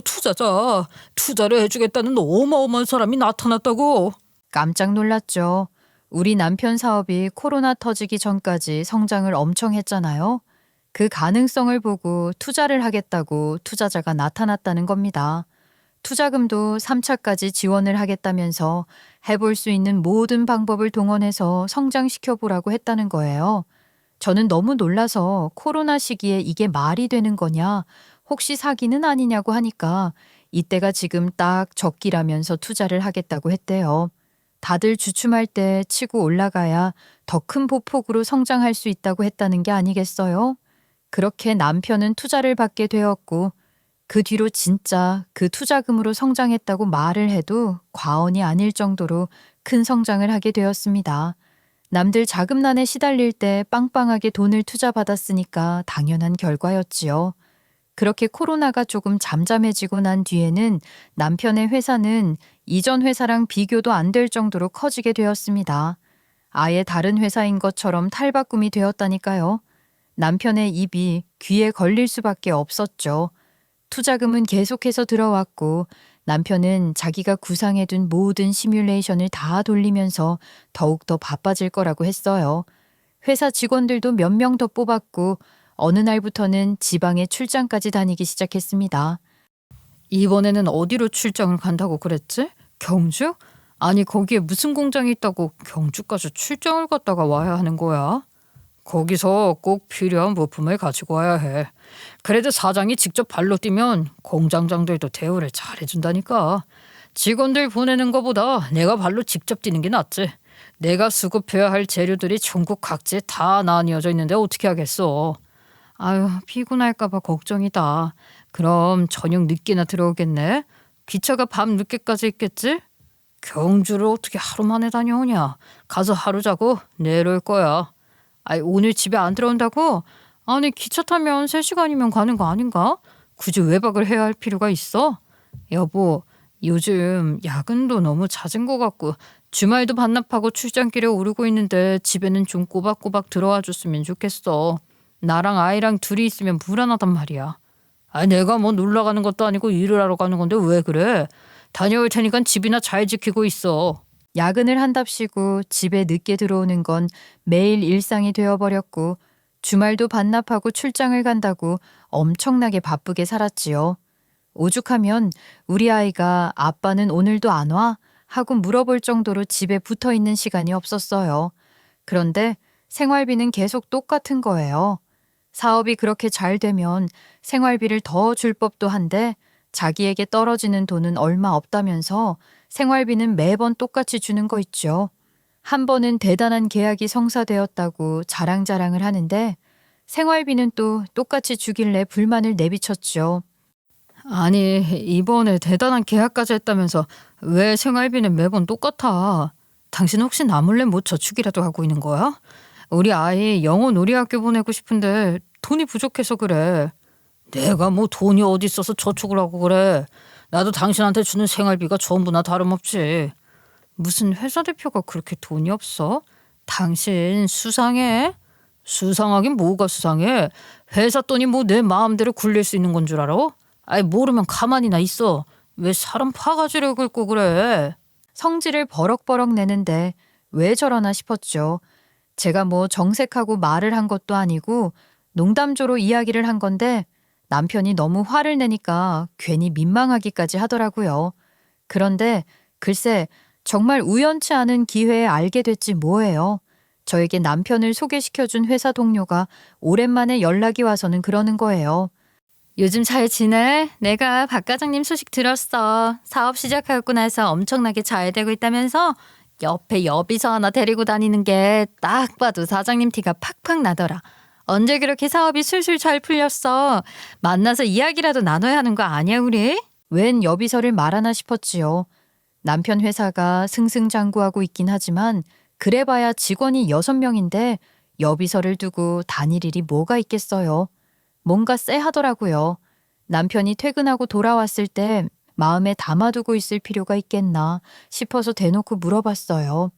투자를 해주겠다는 어마어마한 사람이 나타났다고. 깜짝 놀랐죠. 우리 남편 사업이 코로나 터지기 전까지 성장을 엄청 했잖아요. 그 가능성을 보고 투자를 하겠다고 투자자가 나타났다는 겁니다. 투자금도 3차까지 지원을 하겠다면서 해볼 수 있는 모든 방법을 동원해서 성장시켜 보라고 했다는 거예요. 저는 너무 놀라서 코로나 시기에 이게 말이 되는 거냐, 혹시 사기는 아니냐고 하니까 이때가 지금 딱 적기라면서 투자를 하겠다고 했대요. 다들 주춤할 때 치고 올라가야 더 큰 보폭으로 성장할 수 있다고 했다는 게 아니겠어요? 그렇게 남편은 투자를 받게 되었고 그 뒤로 진짜 그 투자금으로 성장했다고 말을 해도 과언이 아닐 정도로 큰 성장을 하게 되었습니다. 남들 자금난에 시달릴 때 빵빵하게 돈을 투자받았으니까 당연한 결과였지요. 그렇게 코로나가 조금 잠잠해지고 난 뒤에는 남편의 회사는 이전 회사랑 비교도 안 될 정도로 커지게 되었습니다. 아예 다른 회사인 것처럼 탈바꿈이 되었다니까요. 남편의 입이 귀에 걸릴 수밖에 없었죠. 투자금은 계속해서 들어왔고 남편은 자기가 구상해둔 모든 시뮬레이션을 다 돌리면서 더욱더 바빠질 거라고 했어요. 회사 직원들도 몇 명 더 뽑았고 어느 날부터는 지방에 출장까지 다니기 시작했습니다. 이번에는 어디로 출장을 간다고 그랬지? 경주? 아니, 거기에 무슨 공장이 있다고 경주까지 출장을 갔다가 와야 하는 거야? 거기서 꼭 필요한 부품을 가지고 와야 해. 그래도 사장이 직접 발로 뛰면 공장장들도 대우를 잘해준다니까. 직원들 보내는 것보다 내가 발로 직접 뛰는 게 낫지. 내가 수급해야 할 재료들이 전국 각지에 다 나뉘어져 있는데 어떻게 하겠어. 아유, 피곤할까 봐 걱정이다. 그럼 저녁 늦게나 들어오겠네. 기차가 밤 늦게까지 있겠지? 경주를 어떻게 하루 만에 다녀오냐. 가서 하루 자고 내일 올 거야. 아이, 오늘 집에 안 들어온다고? 아니, 기차 타면 3시간이면 가는 거 아닌가? 굳이 외박을 해야 할 필요가 있어? 여보, 요즘 야근도 너무 잦은 것 같고 주말도 반납하고 출장길에 오르고 있는데 집에는 좀 꼬박꼬박 들어와 줬으면 좋겠어. 나랑 아이랑 둘이 있으면 불안하단 말이야. 아, 내가 뭐 놀러 가는 것도 아니고 일을 하러 가는 건데 왜 그래? 다녀올 테니까 집이나 잘 지키고 있어. 야근을 한답시고 집에 늦게 들어오는 건 매일 일상이 되어버렸고 주말도 반납하고 출장을 간다고 엄청나게 바쁘게 살았지요. 오죽하면 우리 아이가 아빠는 오늘도 안 와? 하고 물어볼 정도로 집에 붙어 있는 시간이 없었어요. 그런데 생활비는 계속 똑같은 거예요. 사업이 그렇게 잘 되면 생활비를 더 줄 법도 한데 자기에게 떨어지는 돈은 얼마 없다면서 생활비는 매번 똑같이 주는 거 있죠. 한 번은 대단한 계약이 성사되었다고 자랑자랑을 하는데 생활비는 또 똑같이 주길래 불만을 내비쳤죠. 아니, 이번에 대단한 계약까지 했다면서 왜 생활비는 매번 똑같아? 당신 혹시 나 몰래 뭐 저축이라도 하고 있는 거야? 우리 아이 영어 놀이학교 보내고 싶은데 돈이 부족해서 그래. 내가 뭐 돈이 어디 있어서 저축을 하고 그래. 나도 당신한테 주는 생활비가 전부나 다름없지. 무슨 회사 대표가 그렇게 돈이 없어? 당신 수상해? 수상하긴 뭐가 수상해? 회사 돈이 뭐 내 마음대로 굴릴 수 있는 건 줄 알아? 아이, 모르면 가만히나 있어. 왜 사람 파가지를 긁고 그래? 성질을 버럭버럭 내는데 왜 저러나 싶었죠. 제가 뭐 정색하고 말을 한 것도 아니고 농담조로 이야기를 한 건데 남편이 너무 화를 내니까 괜히 민망하기까지 하더라고요. 그런데 글쎄 정말 우연치 않은 기회에 알게 됐지 뭐예요. 저에게 남편을 소개시켜준 회사 동료가 오랜만에 연락이 와서는 그러는 거예요. 요즘 잘 지내? 내가 박 과장님 소식 들었어. 사업 시작하고 나서 엄청나게 잘 되고 있다면서 옆에 여비서 하나 데리고 다니는 게 딱 봐도 사장님 티가 팍팍 나더라. 언제 그렇게 사업이 술술 잘 풀렸어? 만나서 이야기라도 나눠야 하는 거 아니야 우리? 웬 여비서를 말하나 싶었지요. 남편 회사가 승승장구하고 있긴 하지만 그래봐야 직원이 6명인데 여비서를 두고 다닐 일이 뭐가 있겠어요. 뭔가 쎄하더라고요. 남편이 퇴근하고 돌아왔을 때 마음에 담아두고 있을 필요가 있겠나 싶어서 대놓고 물어봤어요.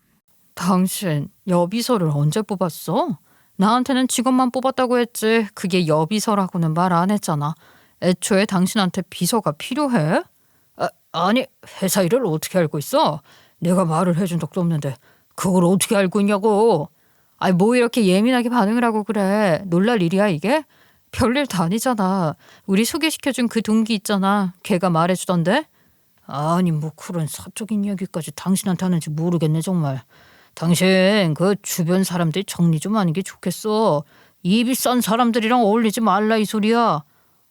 당신 여비서를 언제 뽑았어? 나한테는 직원만 뽑았다고 했지 그게 여비서라고는 말 안 했잖아. 애초에 당신한테 비서가 필요해? 아니 회사 일을 어떻게 알고 있어? 내가 말을 해준 적도 없는데 그걸 어떻게 알고 있냐고. 아니 뭐 이렇게 예민하게 반응을 하고 그래. 놀랄 일이야 이게? 별일도 아니잖아. 우리 소개시켜준 그 동기 있잖아. 걔가 말해주던데. 아니 뭐 그런 사적인 이야기까지 당신한테 하는지 모르겠네 정말. 당신 그 주변 사람들 정리 좀 하는 게 좋겠어. 입이 싼 사람들이랑 어울리지 말라 이 소리야.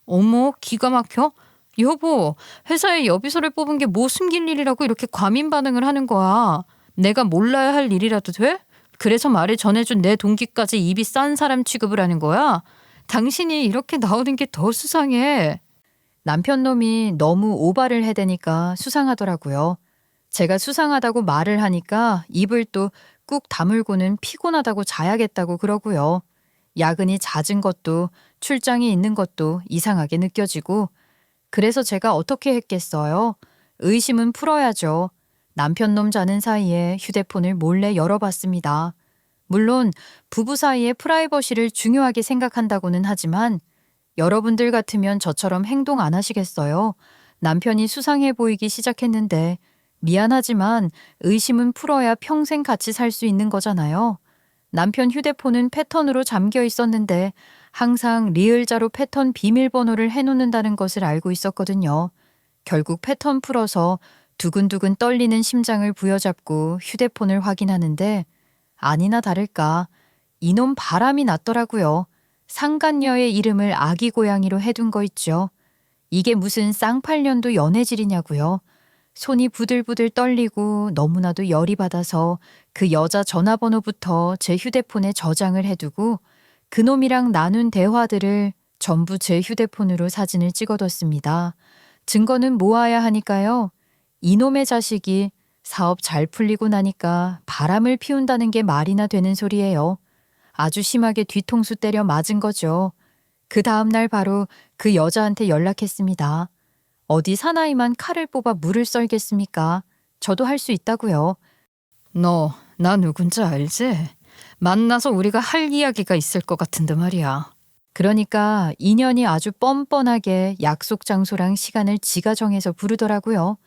어머 기가 막혀? 여보 회사에 여비서를 뽑은 게 뭐 숨길 일이라고 이렇게 과민 반응을 하는 거야. 내가 몰라야 할 일이라도 돼? 그래서 말을 전해준 내 동기까지 입이 싼 사람 취급을 하는 거야? 당신이 이렇게 나오는 게 더 수상해. 남편 놈이 너무 오바를 해대니까 수상하더라고요. 제가 수상하다고 말을 하니까 입을 또 꾹 다물고는 피곤하다고 자야겠다고 그러고요. 야근이 잦은 것도 출장이 있는 것도 이상하게 느껴지고 그래서 제가 어떻게 했겠어요? 의심은 풀어야죠. 남편 놈 자는 사이에 휴대폰을 몰래 열어봤습니다. 물론 부부 사이의 프라이버시를 중요하게 생각한다고는 하지만 여러분들 같으면 저처럼 행동 안 하시겠어요? 남편이 수상해 보이기 시작했는데 미안하지만 의심은 풀어야 평생 같이 살 수 있는 거잖아요. 남편 휴대폰은 패턴으로 잠겨 있었는데 항상 리을자로 패턴 비밀번호를 해놓는다는 것을 알고 있었거든요. 결국 패턴 풀어서 두근두근 떨리는 심장을 부여잡고 휴대폰을 확인하는데 아니나 다를까 이놈 바람이 났더라고요. 상간녀의 이름을 아기 고양이로 해둔 거 있죠. 이게 무슨 쌍팔년도 연애질이냐고요. 손이 부들부들 떨리고 너무나도 열이 받아서 그 여자 전화번호부터 제 휴대폰에 저장을 해두고 그놈이랑 나눈 대화들을 전부 제 휴대폰으로 사진을 찍어뒀습니다. 증거는 모아야 하니까요. 이놈의 자식이 사업 잘 풀리고 나니까 바람을 피운다는 게 말이나 되는 소리예요. 아주 심하게 뒤통수 때려 맞은 거죠. 그 다음날 바로 그 여자한테 연락했습니다. 어디 사나이만 칼을 뽑아 물을 썰겠습니까? 저도 할 수 있다고요. 너 나 누군지 알지? 만나서 우리가 할 이야기가 있을 것 같은데 말이야. 그러니까 인연이 아주 뻔뻔하게 약속 장소랑 시간을 지가 정해서 부르더라고요.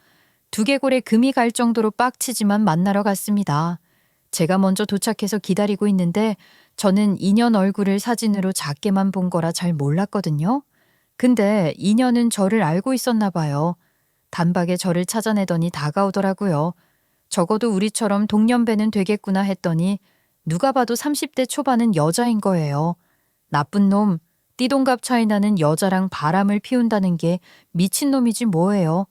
두개골에 금이 갈 정도로 빡치지만 만나러 갔습니다. 제가 먼저 도착해서 기다리고 있는데 저는 인연 얼굴을 사진으로 작게만 본 거라 잘 몰랐거든요. 근데 인연은 저를 알고 있었나 봐요. 단박에 저를 찾아내더니 다가오더라고요. 적어도 우리처럼 동년배는 되겠구나 했더니 누가 봐도 30대 초반은 여자인 거예요. 나쁜 놈, 띠동갑 차이 나는 여자랑 바람을 피운다는 게 미친놈이지 뭐예요.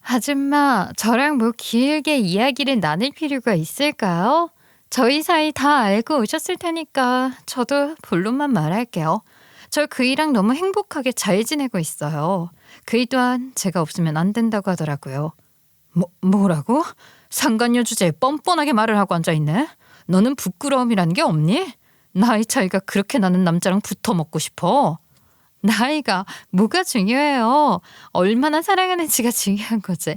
아줌마, 저랑 뭐 길게 이야기를 나눌 필요가 있을까요? 저희 사이 다 알고 오셨을 테니까 저도 본론만 말할게요. 저 그이랑 너무 행복하게 잘 지내고 있어요. 그이 또한 제가 없으면 안 된다고 하더라고요. 뭐라고? 상간녀 주제에 뻔뻔하게 말을 하고 앉아있네? 너는 부끄러움이라는 게 없니? 나이 차이가 그렇게 나는 남자랑 붙어 먹고 싶어. 나이가 뭐가 중요해요. 얼마나 사랑하는지가 중요한 거지.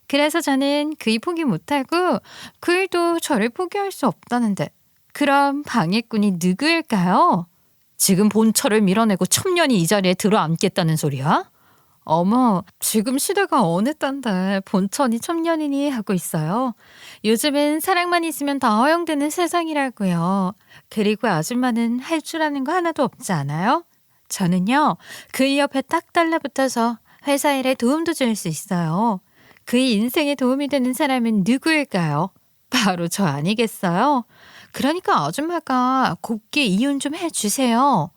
그래서 저는 그이 포기 못하고 그이도 저를 포기할 수 없다는데 그럼 방해꾼이 누구일까요? 지금 본처를 밀어내고 첩년이 이 자리에 들어앉겠다는 소리야? 어머, 지금 시대가 어느 딴데 본천이 첩년이니 하고 있어요. 요즘은 사랑만 있으면 다 허용되는 세상이라고요. 그리고 아줌마는 할 줄 아는 거 하나도 없지 않아요? 저는요, 그이 옆에 딱 달라붙어서 회사 일에 도움도 줄 수 있어요. 그이 인생에 도움이 되는 사람은 누구일까요? 바로 저 아니겠어요? 그러니까 아줌마가 곱게 이혼 좀 해주세요.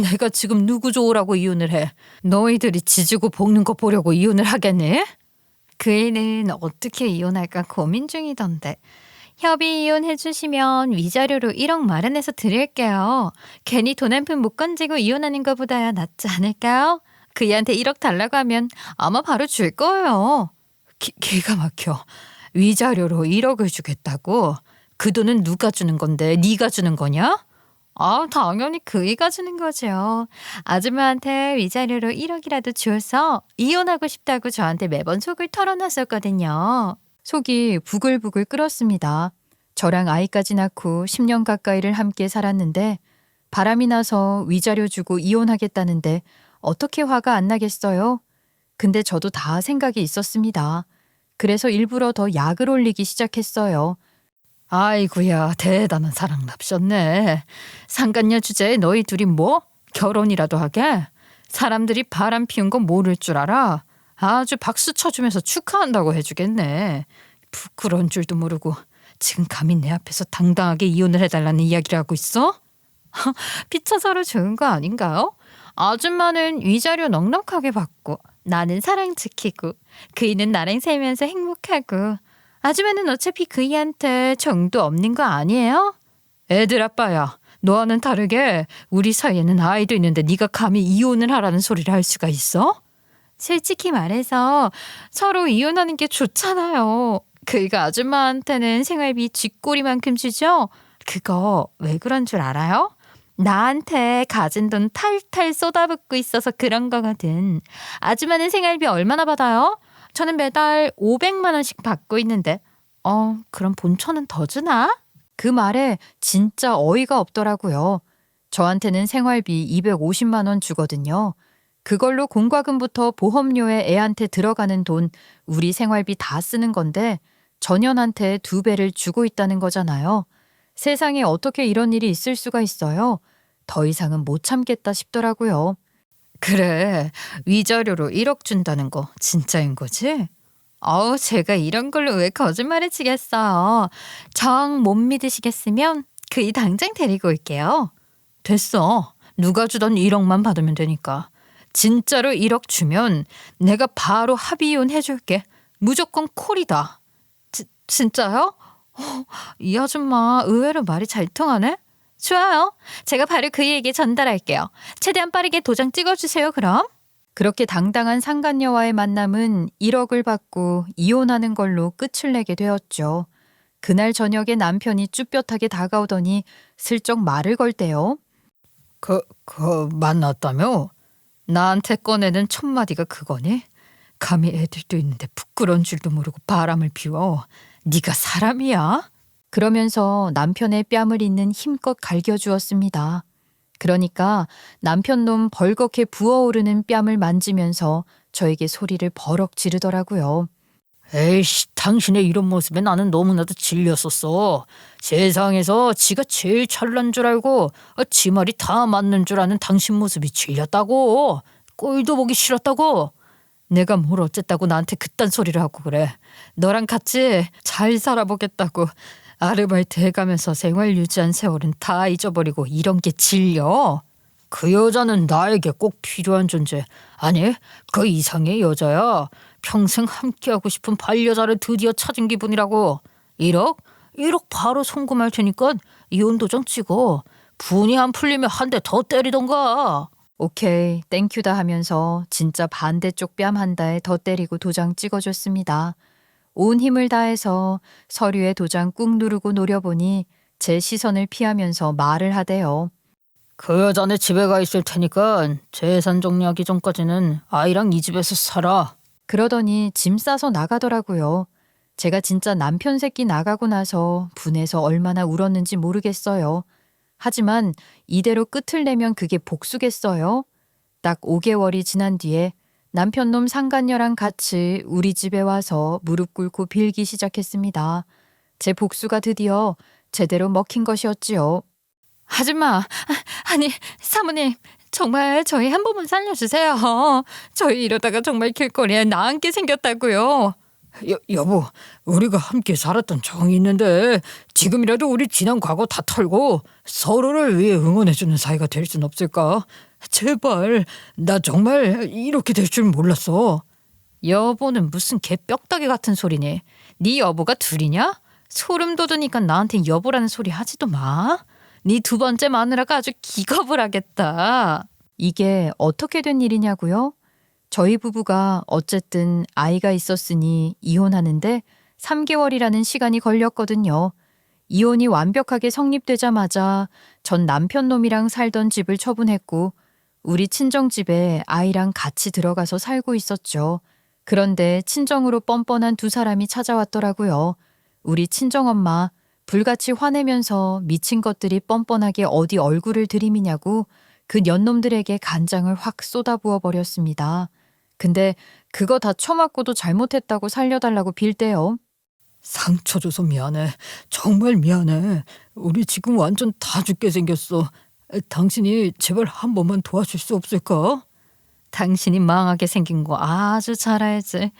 내가 지금 누구 좋으라고 이혼을 해? 너희들이 지지고 볶는 거 보려고 이혼을 하겠니? 그 애는 어떻게 이혼할까 고민 중이던데. 협의 이혼해주시면 위자료로 1억 마련해서 드릴게요. 괜히 돈 한 푼 못 건지고 이혼하는 것보다야 낫지 않을까요? 그이한테 1억 달라고 하면 아마 바로 줄 거예요. 기가 막혀. 위자료로 1억을 주겠다고? 그 돈은 누가 주는 건데 네가 주는 거냐? 당연히 그이가 주는 거죠. 아줌마한테 위자료로 1억이라도 주어서 이혼하고 싶다고 저한테 매번 속을 털어놨었거든요. 속이 부글부글 끓었습니다. 저랑 아이까지 낳고 10년 가까이를 함께 살았는데 바람이 나서 위자료 주고 이혼하겠다는데 어떻게 화가 안 나겠어요? 근데 저도 다 생각이 있었습니다. 그래서 일부러 더 약을 올리기 시작했어요. 아이고야, 대단한 사랑 납셨네. 상간녀 주제에 너희 둘이 뭐? 결혼이라도 하게? 사람들이 바람 피운 건 모를 줄 알아? 아주 박수 쳐주면서 축하한다고 해주겠네. 부끄러운 줄도 모르고 지금 감히 내 앞에서 당당하게 이혼을 해달라는 이야기를 하고 있어? 피차 서로 좋은 거 아닌가요? 아줌마는 위자료 넉넉하게 받고 나는 사랑 지키고 그이는 나랑 살면서 행복하고 아줌마는 어차피 그이한테 정도 없는 거 아니에요? 애들 아빠야, 너와는 다르게 우리 사이에는 아이도 있는데 네가 감히 이혼을 하라는 소리를 할 수가 있어? 솔직히 말해서 서로 이혼하는 게 좋잖아요. 그이가 아줌마한테는 생활비 쥐꼬리만큼 주죠? 그거 왜 그런 줄 알아요? 나한테 가진 돈 탈탈 쏟아붓고 있어서 그런 거거든. 아줌마는 생활비 얼마나 받아요? 저는 매달 500만 원씩 받고 있는데 그럼 본처는 더 주나? 그 말에 진짜 어이가 없더라고요. 저한테는 생활비 250만 원 주거든요. 그걸로 공과금부터 보험료에 애한테 들어가는 돈, 우리 생활비 다 쓰는 건데 전현한테 2배를 주고 있다는 거잖아요. 세상에 어떻게 이런 일이 있을 수가 있어요? 더 이상은 못 참겠다 싶더라고요. 그래, 위자료로 1억 준다는 거 진짜인 거지? 제가 이런 걸로 왜 거짓말을 치겠어요. 정 못 믿으시겠으면 그이 당장 데리고 올게요. 됐어. 누가 주던 1억만 받으면 되니까. 진짜로 1억 주면 내가 바로 합의이혼 해줄게. 무조건 콜이다. 진짜요? 이 아줌마 의외로 말이 잘 통하네? 좋아요. 제가 바로 그이에게 전달할게요. 최대한 빠르게 도장 찍어주세요, 그럼. 그렇게 당당한 상간녀와의 만남은 1억을 받고 이혼하는 걸로 끝을 내게 되었죠. 그날 저녁에 남편이 쭈뼛하게 다가오더니 슬쩍 말을 걸대요. 만났다며? 나한테 꺼내는 첫 마디가 그거니? 감히 애들도 있는데 부끄러운 줄도 모르고 바람을 피워. 네가 사람이야? 그러면서 남편의 뺨을 잇는 힘껏 갈겨주었습니다. 그러니까 남편 놈 벌겋게 부어오르는 뺨을 만지면서 저에게 소리를 버럭 지르더라고요. 에이씨, 당신의 이런 모습에 나는 너무나도 질렸었어. 세상에서 지가 제일 잘난 줄 알고 지 말이 다 맞는 줄 아는 당신 모습이 질렸다고. 꼴도 보기 싫었다고. 내가 뭘 어쨌다고 나한테 그딴 소리를 하고 그래. 너랑 같이 잘 살아보겠다고. 아르바이트 해가면서 생활 유지한 세월은 다 잊어버리고 이런 게 질려? 그 여자는 나에게 꼭 필요한 존재. 아니, 그 이상의 여자야. 평생 함께하고 싶은 반려자를 드디어 찾은 기분이라고. 1억? 1억 바로 송금할 테니까 이혼 도장 찍어. 분이 안 풀리면 한 대 더 때리던가. 오케이, 땡큐다 하면서 진짜 반대쪽 뺨 한 대 더 때리고 도장 찍어줬습니다. 온 힘을 다해서 서류에 도장 꾹 누르고 노려보니 제 시선을 피하면서 말을 하대요. 그 여자네 집에 가 있을 테니까 재산 정리하기 전까지는 아이랑 이 집에서 살아. 그러더니 짐 싸서 나가더라고요. 제가 진짜 남편 새끼 나가고 나서 분해서 얼마나 울었는지 모르겠어요. 하지만 이대로 끝을 내면 그게 복수겠어요? 딱 5개월이 지난 뒤에 남편 놈 상간녀랑 같이 우리 집에 와서 무릎 꿇고 빌기 시작했습니다. 제 복수가 드디어 제대로 먹힌 것이었지요. 아줌마, 아니 사모님, 정말 저희 한 번만 살려주세요. 저희 이러다가 정말 길거리에 나앉게 생겼다고요. 여보, 우리가 함께 살았던 정이 있는데 지금이라도 우리 지난 과거 다 털고 서로를 위해 응원해주는 사이가 될 순 없을까? 제발, 나 정말 이렇게 될 줄 몰랐어. 여보는 무슨 개 뼈다귀 같은 소리네. 네 여보가 둘이냐? 소름 돋으니까 나한테 여보라는 소리 하지도 마. 네 두 번째 마누라가 아주 기겁을 하겠다. 이게 어떻게 된 일이냐고요? 저희 부부가 어쨌든 아이가 있었으니 이혼하는데 3개월이라는 시간이 걸렸거든요. 이혼이 완벽하게 성립되자마자 전 남편 놈이랑 살던 집을 처분했고 우리 친정집에 아이랑 같이 들어가서 살고 있었죠. 그런데 친정으로 뻔뻔한 두 사람이 찾아왔더라고요. 우리 친정엄마 불같이 화내면서 미친 것들이 뻔뻔하게 어디 얼굴을 들이미냐고 그 년놈들에게 간장을 확 쏟아부어 버렸습니다. 근데 그거 다 처맞고도 잘못했다고 살려달라고 빌대요. 상처 줘서 미안해. 정말 미안해. 우리 지금 완전 다 죽게 생겼어. 당신이 제발 한 번만 도와줄 수 없을까? 당신이 망하게 생긴 거 아주 잘 알지.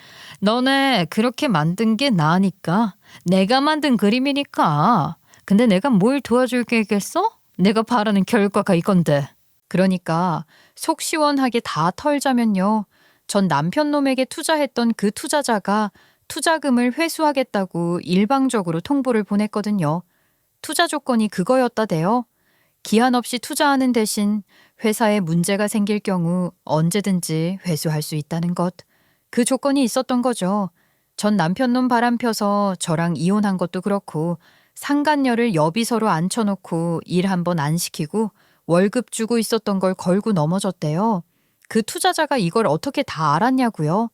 너네 그렇게 만든 게 나니까. 내가 만든 그림이니까. 근데 내가 뭘 도와줄 게 있겠어? 내가 바라는 결과가 이건데. 그러니까 속 시원하게 다 털자면요. 전 남편 놈에게 투자했던 그 투자자가 투자금을 회수하겠다고 일방적으로 통보를 보냈거든요. 투자 조건이 그거였다대요. 기한 없이 투자하는 대신 회사에 문제가 생길 경우 언제든지 회수할 수 있다는 것. 그 조건이 있었던 거죠. 전 남편 놈 바람 펴서 저랑 이혼한 것도 그렇고 상간녀를 여비서로 앉혀놓고 일 한 번 안 시키고 월급 주고 있었던 걸 걸고 넘어졌대요. 그 투자자가 이걸 어떻게 다 알았냐고요.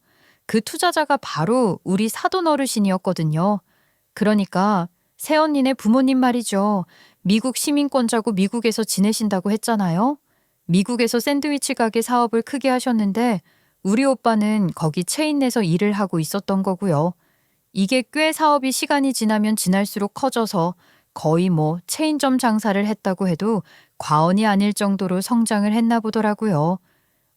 그 투자자가 바로 우리 사돈 어르신이었거든요. 그러니까 새언니네 부모님 말이죠. 미국 시민권자고 미국에서 지내신다고 했잖아요. 미국에서 샌드위치 가게 사업을 크게 하셨는데 우리 오빠는 거기 체인 내서 일을 하고 있었던 거고요. 이게 꽤 사업이 시간이 지나면 지날수록 커져서 거의 뭐 체인점 장사를 했다고 해도 과언이 아닐 정도로 성장을 했나 보더라고요.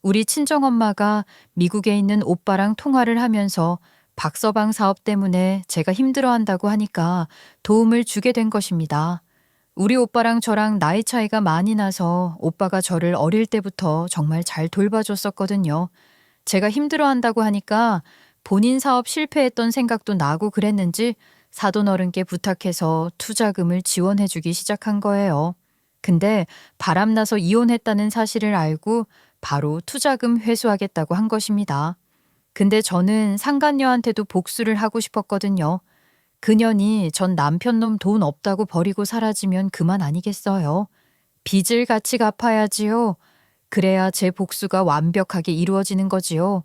우리 친정엄마가 미국에 있는 오빠랑 통화를 하면서 박서방 사업 때문에 제가 힘들어한다고 하니까 도움을 주게 된 것입니다. 우리 오빠랑 저랑 나이 차이가 많이 나서 오빠가 저를 어릴 때부터 정말 잘 돌봐줬었거든요. 제가 힘들어한다고 하니까 본인 사업 실패했던 생각도 나고 그랬는지 사돈 어른께 부탁해서 투자금을 지원해주기 시작한 거예요. 근데 바람나서 이혼했다는 사실을 알고 바로 투자금 회수하겠다고 한 것입니다. 근데 저는 상간녀한테도 복수를 하고 싶었거든요. 그년이 전 남편 놈 돈 없다고 버리고 사라지면 그만 아니겠어요. 빚을 같이 갚아야지요. 그래야 제 복수가 완벽하게 이루어지는 거지요.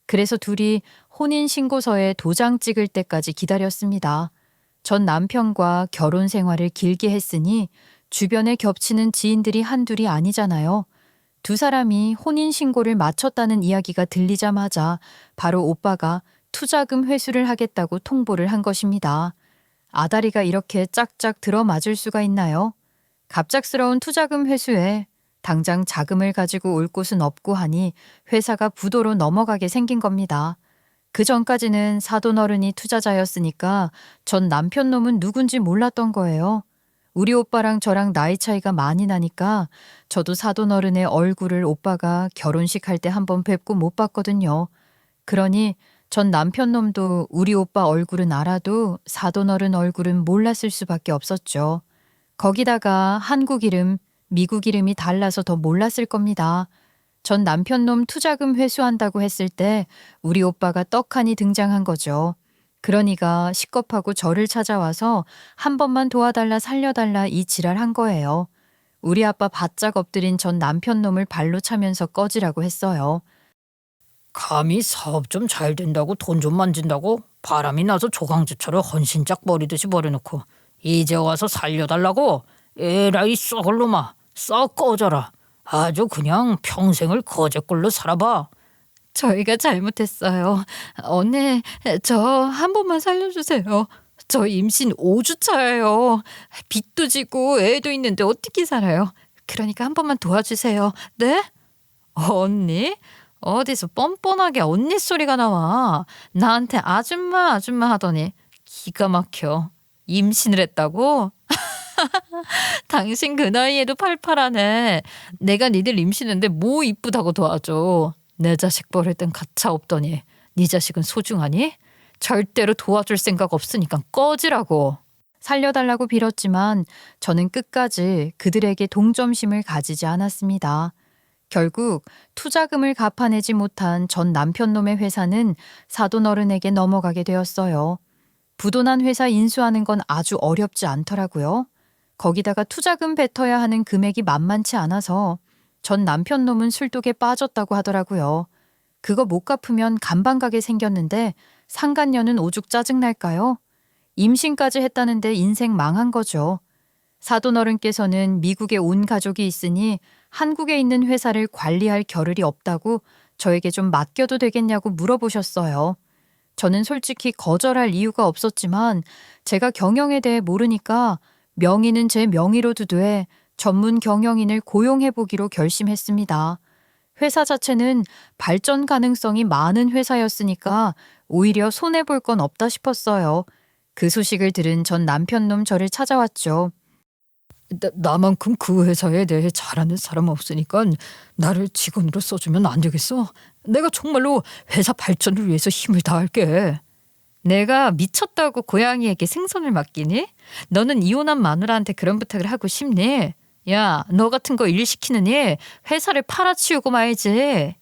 그래서 둘이 혼인신고서에 도장 찍을 때까지 기다렸습니다. 전 남편과 결혼 생활을 길게 했으니 주변에 겹치는 지인들이 한둘이 아니잖아요. 두 사람이 혼인신고를 마쳤다는 이야기가 들리자마자 바로 오빠가 투자금 회수를 하겠다고 통보를 한 것입니다. 아다리가 이렇게 짝짝 들어맞을 수가 있나요? 갑작스러운 투자금 회수에 당장 자금을 가지고 올 곳은 없고 하니 회사가 부도로 넘어가게 생긴 겁니다. 그 전까지는 사돈 어른이 투자자였으니까 전 남편 놈은 누군지 몰랐던 거예요. 우리 오빠랑 저랑 나이 차이가 많이 나니까 저도 사돈 어른의 얼굴을 오빠가 결혼식 할 때 한 번 뵙고 못 봤거든요. 그러니 전 남편 놈도 우리 오빠 얼굴은 알아도 사돈 어른 얼굴은 몰랐을 수밖에 없었죠. 거기다가 한국 이름, 미국 이름이 달라서 더 몰랐을 겁니다. 전 남편 놈 투자금 회수한다고 했을 때 우리 오빠가 떡하니 등장한 거죠. 그러니까 식겁하고 저를 찾아와서 한 번만 도와달라 살려달라 이 지랄한 거예요. 우리 아빠 바짝 엎드린 전 남편 놈을 발로 차면서 꺼지라고 했어요. 감히 사업 좀 잘 된다고 돈 좀 만진다고 바람이 나서 조강지처럼 헌신짝 버리듯이 버려놓고 이제 와서 살려달라고? 에라이 썩을 놈아, 썩 꺼져라. 아주 그냥 평생을 거제꼴로 살아봐. 저희가 잘못했어요. 언니, 저 한 번만 살려주세요. 저 임신 5주차예요. 빚도 지고 애도 있는데 어떻게 살아요? 그러니까 한 번만 도와주세요. 네? 언니? 어디서 뻔뻔하게 언니 소리가 나와. 나한테 아줌마 아줌마 하더니 기가 막혀. 임신을 했다고? 당신 그 나이에도 팔팔하네. 내가 니들 임신했는데 뭐 이쁘다고 도와줘. 내 자식 버릴 땐 가차 없더니 네 자식은 소중하니? 절대로 도와줄 생각 없으니까 꺼지라고. 살려달라고 빌었지만 저는 끝까지 그들에게 동정심을 가지지 않았습니다. 결국 투자금을 갚아내지 못한 전 남편놈의 회사는 사돈어른에게 넘어가게 되었어요. 부도난 회사 인수하는 건 아주 어렵지 않더라고요. 거기다가 투자금 뱉어야 하는 금액이 만만치 않아서 전 남편놈은 술독에 빠졌다고 하더라고요. 그거 못 갚으면 간방 가게 생겼는데 상간녀는 오죽 짜증날까요? 임신까지 했다는데 인생 망한 거죠. 사돈어른께서는 미국에 온 가족이 있으니 한국에 있는 회사를 관리할 겨를이 없다고 저에게 좀 맡겨도 되겠냐고 물어보셨어요. 저는 솔직히 거절할 이유가 없었지만 제가 경영에 대해 모르니까 명의는 제 명의로 두되 전문 경영인을 고용해보기로 결심했습니다. 회사 자체는 발전 가능성이 많은 회사였으니까 오히려 손해볼 건 없다 싶었어요. 그 소식을 들은 전 남편놈 저를 찾아왔죠. 나만큼 그 회사에 대해 잘 아는 사람 없으니까 나를 직원으로 써주면 안 되겠어? 내가 정말로 회사 발전을 위해서 힘을 다할게. 내가 미쳤다고 고양이에게 생선을 맡기니? 너는 이혼한 마누라한테 그런 부탁을 하고 싶니? 야, 너 같은 거 일 시키느니 회사를 팔아치우고 말지.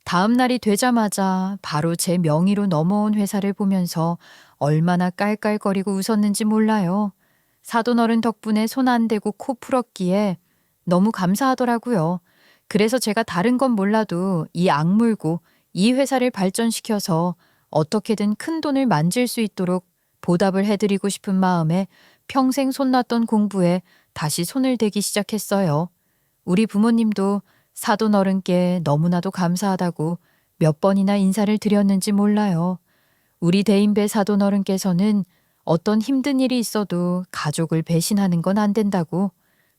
다음 날이 되자마자 바로 제 명의로 넘어온 회사를 보면서 얼마나 깔깔거리고 웃었는지 몰라요. 사돈어른 덕분에 손 안 대고 코 풀었기에 너무 감사하더라고요. 그래서 제가 다른 건 몰라도 이 악물고 이 회사를 발전시켜서 어떻게든 큰 돈을 만질 수 있도록 보답을 해드리고 싶은 마음에 평생 손놨던 공부에 다시 손을 대기 시작했어요. 우리 부모님도 사돈어른께 너무나도 감사하다고 몇 번이나 인사를 드렸는지 몰라요. 우리 대인배 사돈어른께서는 어떤 힘든 일이 있어도 가족을 배신하는 건 안 된다고,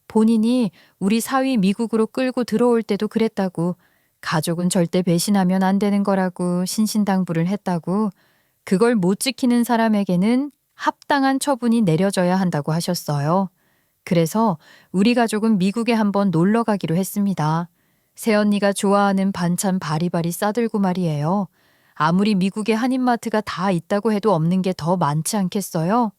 본인이 우리 사위 미국으로 끌고 들어올 때도 그랬다고, 가족은 절대 배신하면 안 되는 거라고 신신당부를 했다고, 그걸 못 지키는 사람에게는 합당한 처분이 내려져야 한다고 하셨어요. 그래서 우리 가족은 미국에 한번 놀러 가기로 했습니다. 새언니가 좋아하는 반찬 바리바리 싸들고 말이에요. 아무리 미국에 한인마트가 다 있다고 해도 없는 게 더 많지 않겠어요?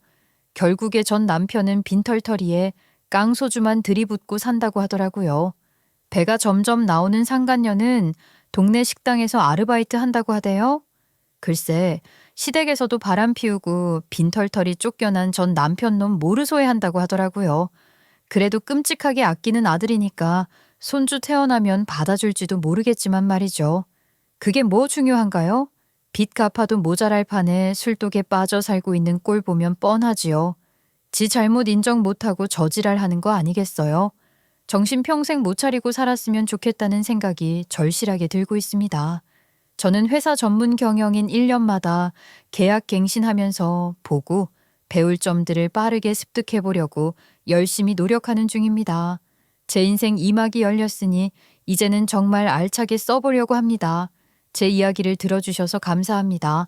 결국에 전 남편은 빈털터리에 깡소주만 들이붓고 산다고 하더라고요. 배가 점점 나오는 상간녀는 동네 식당에서 아르바이트 한다고 하대요. 글쎄, 시댁에서도 바람 피우고 빈털터리 쫓겨난 전 남편놈 모르소해 한다고 하더라고요. 그래도 끔찍하게 아끼는 아들이니까 손주 태어나면 받아줄지도 모르겠지만 말이죠. 그게 뭐 중요한가요? 빚 갚아도 모자랄 판에 술독에 빠져 살고 있는 꼴 보면 뻔하지요. 지 잘못 인정 못하고 저지랄 하는 거 아니겠어요? 정신 평생 못 차리고 살았으면 좋겠다는 생각이 절실하게 들고 있습니다. 저는 회사 전문 경영인 1년마다 계약 갱신하면서 보고 배울 점들을 빠르게 습득해 보려고 열심히 노력하는 중입니다. 제 인생 2막이 열렸으니 이제는 정말 알차게 써보려고 합니다. 제 이야기를 들어주셔서 감사합니다.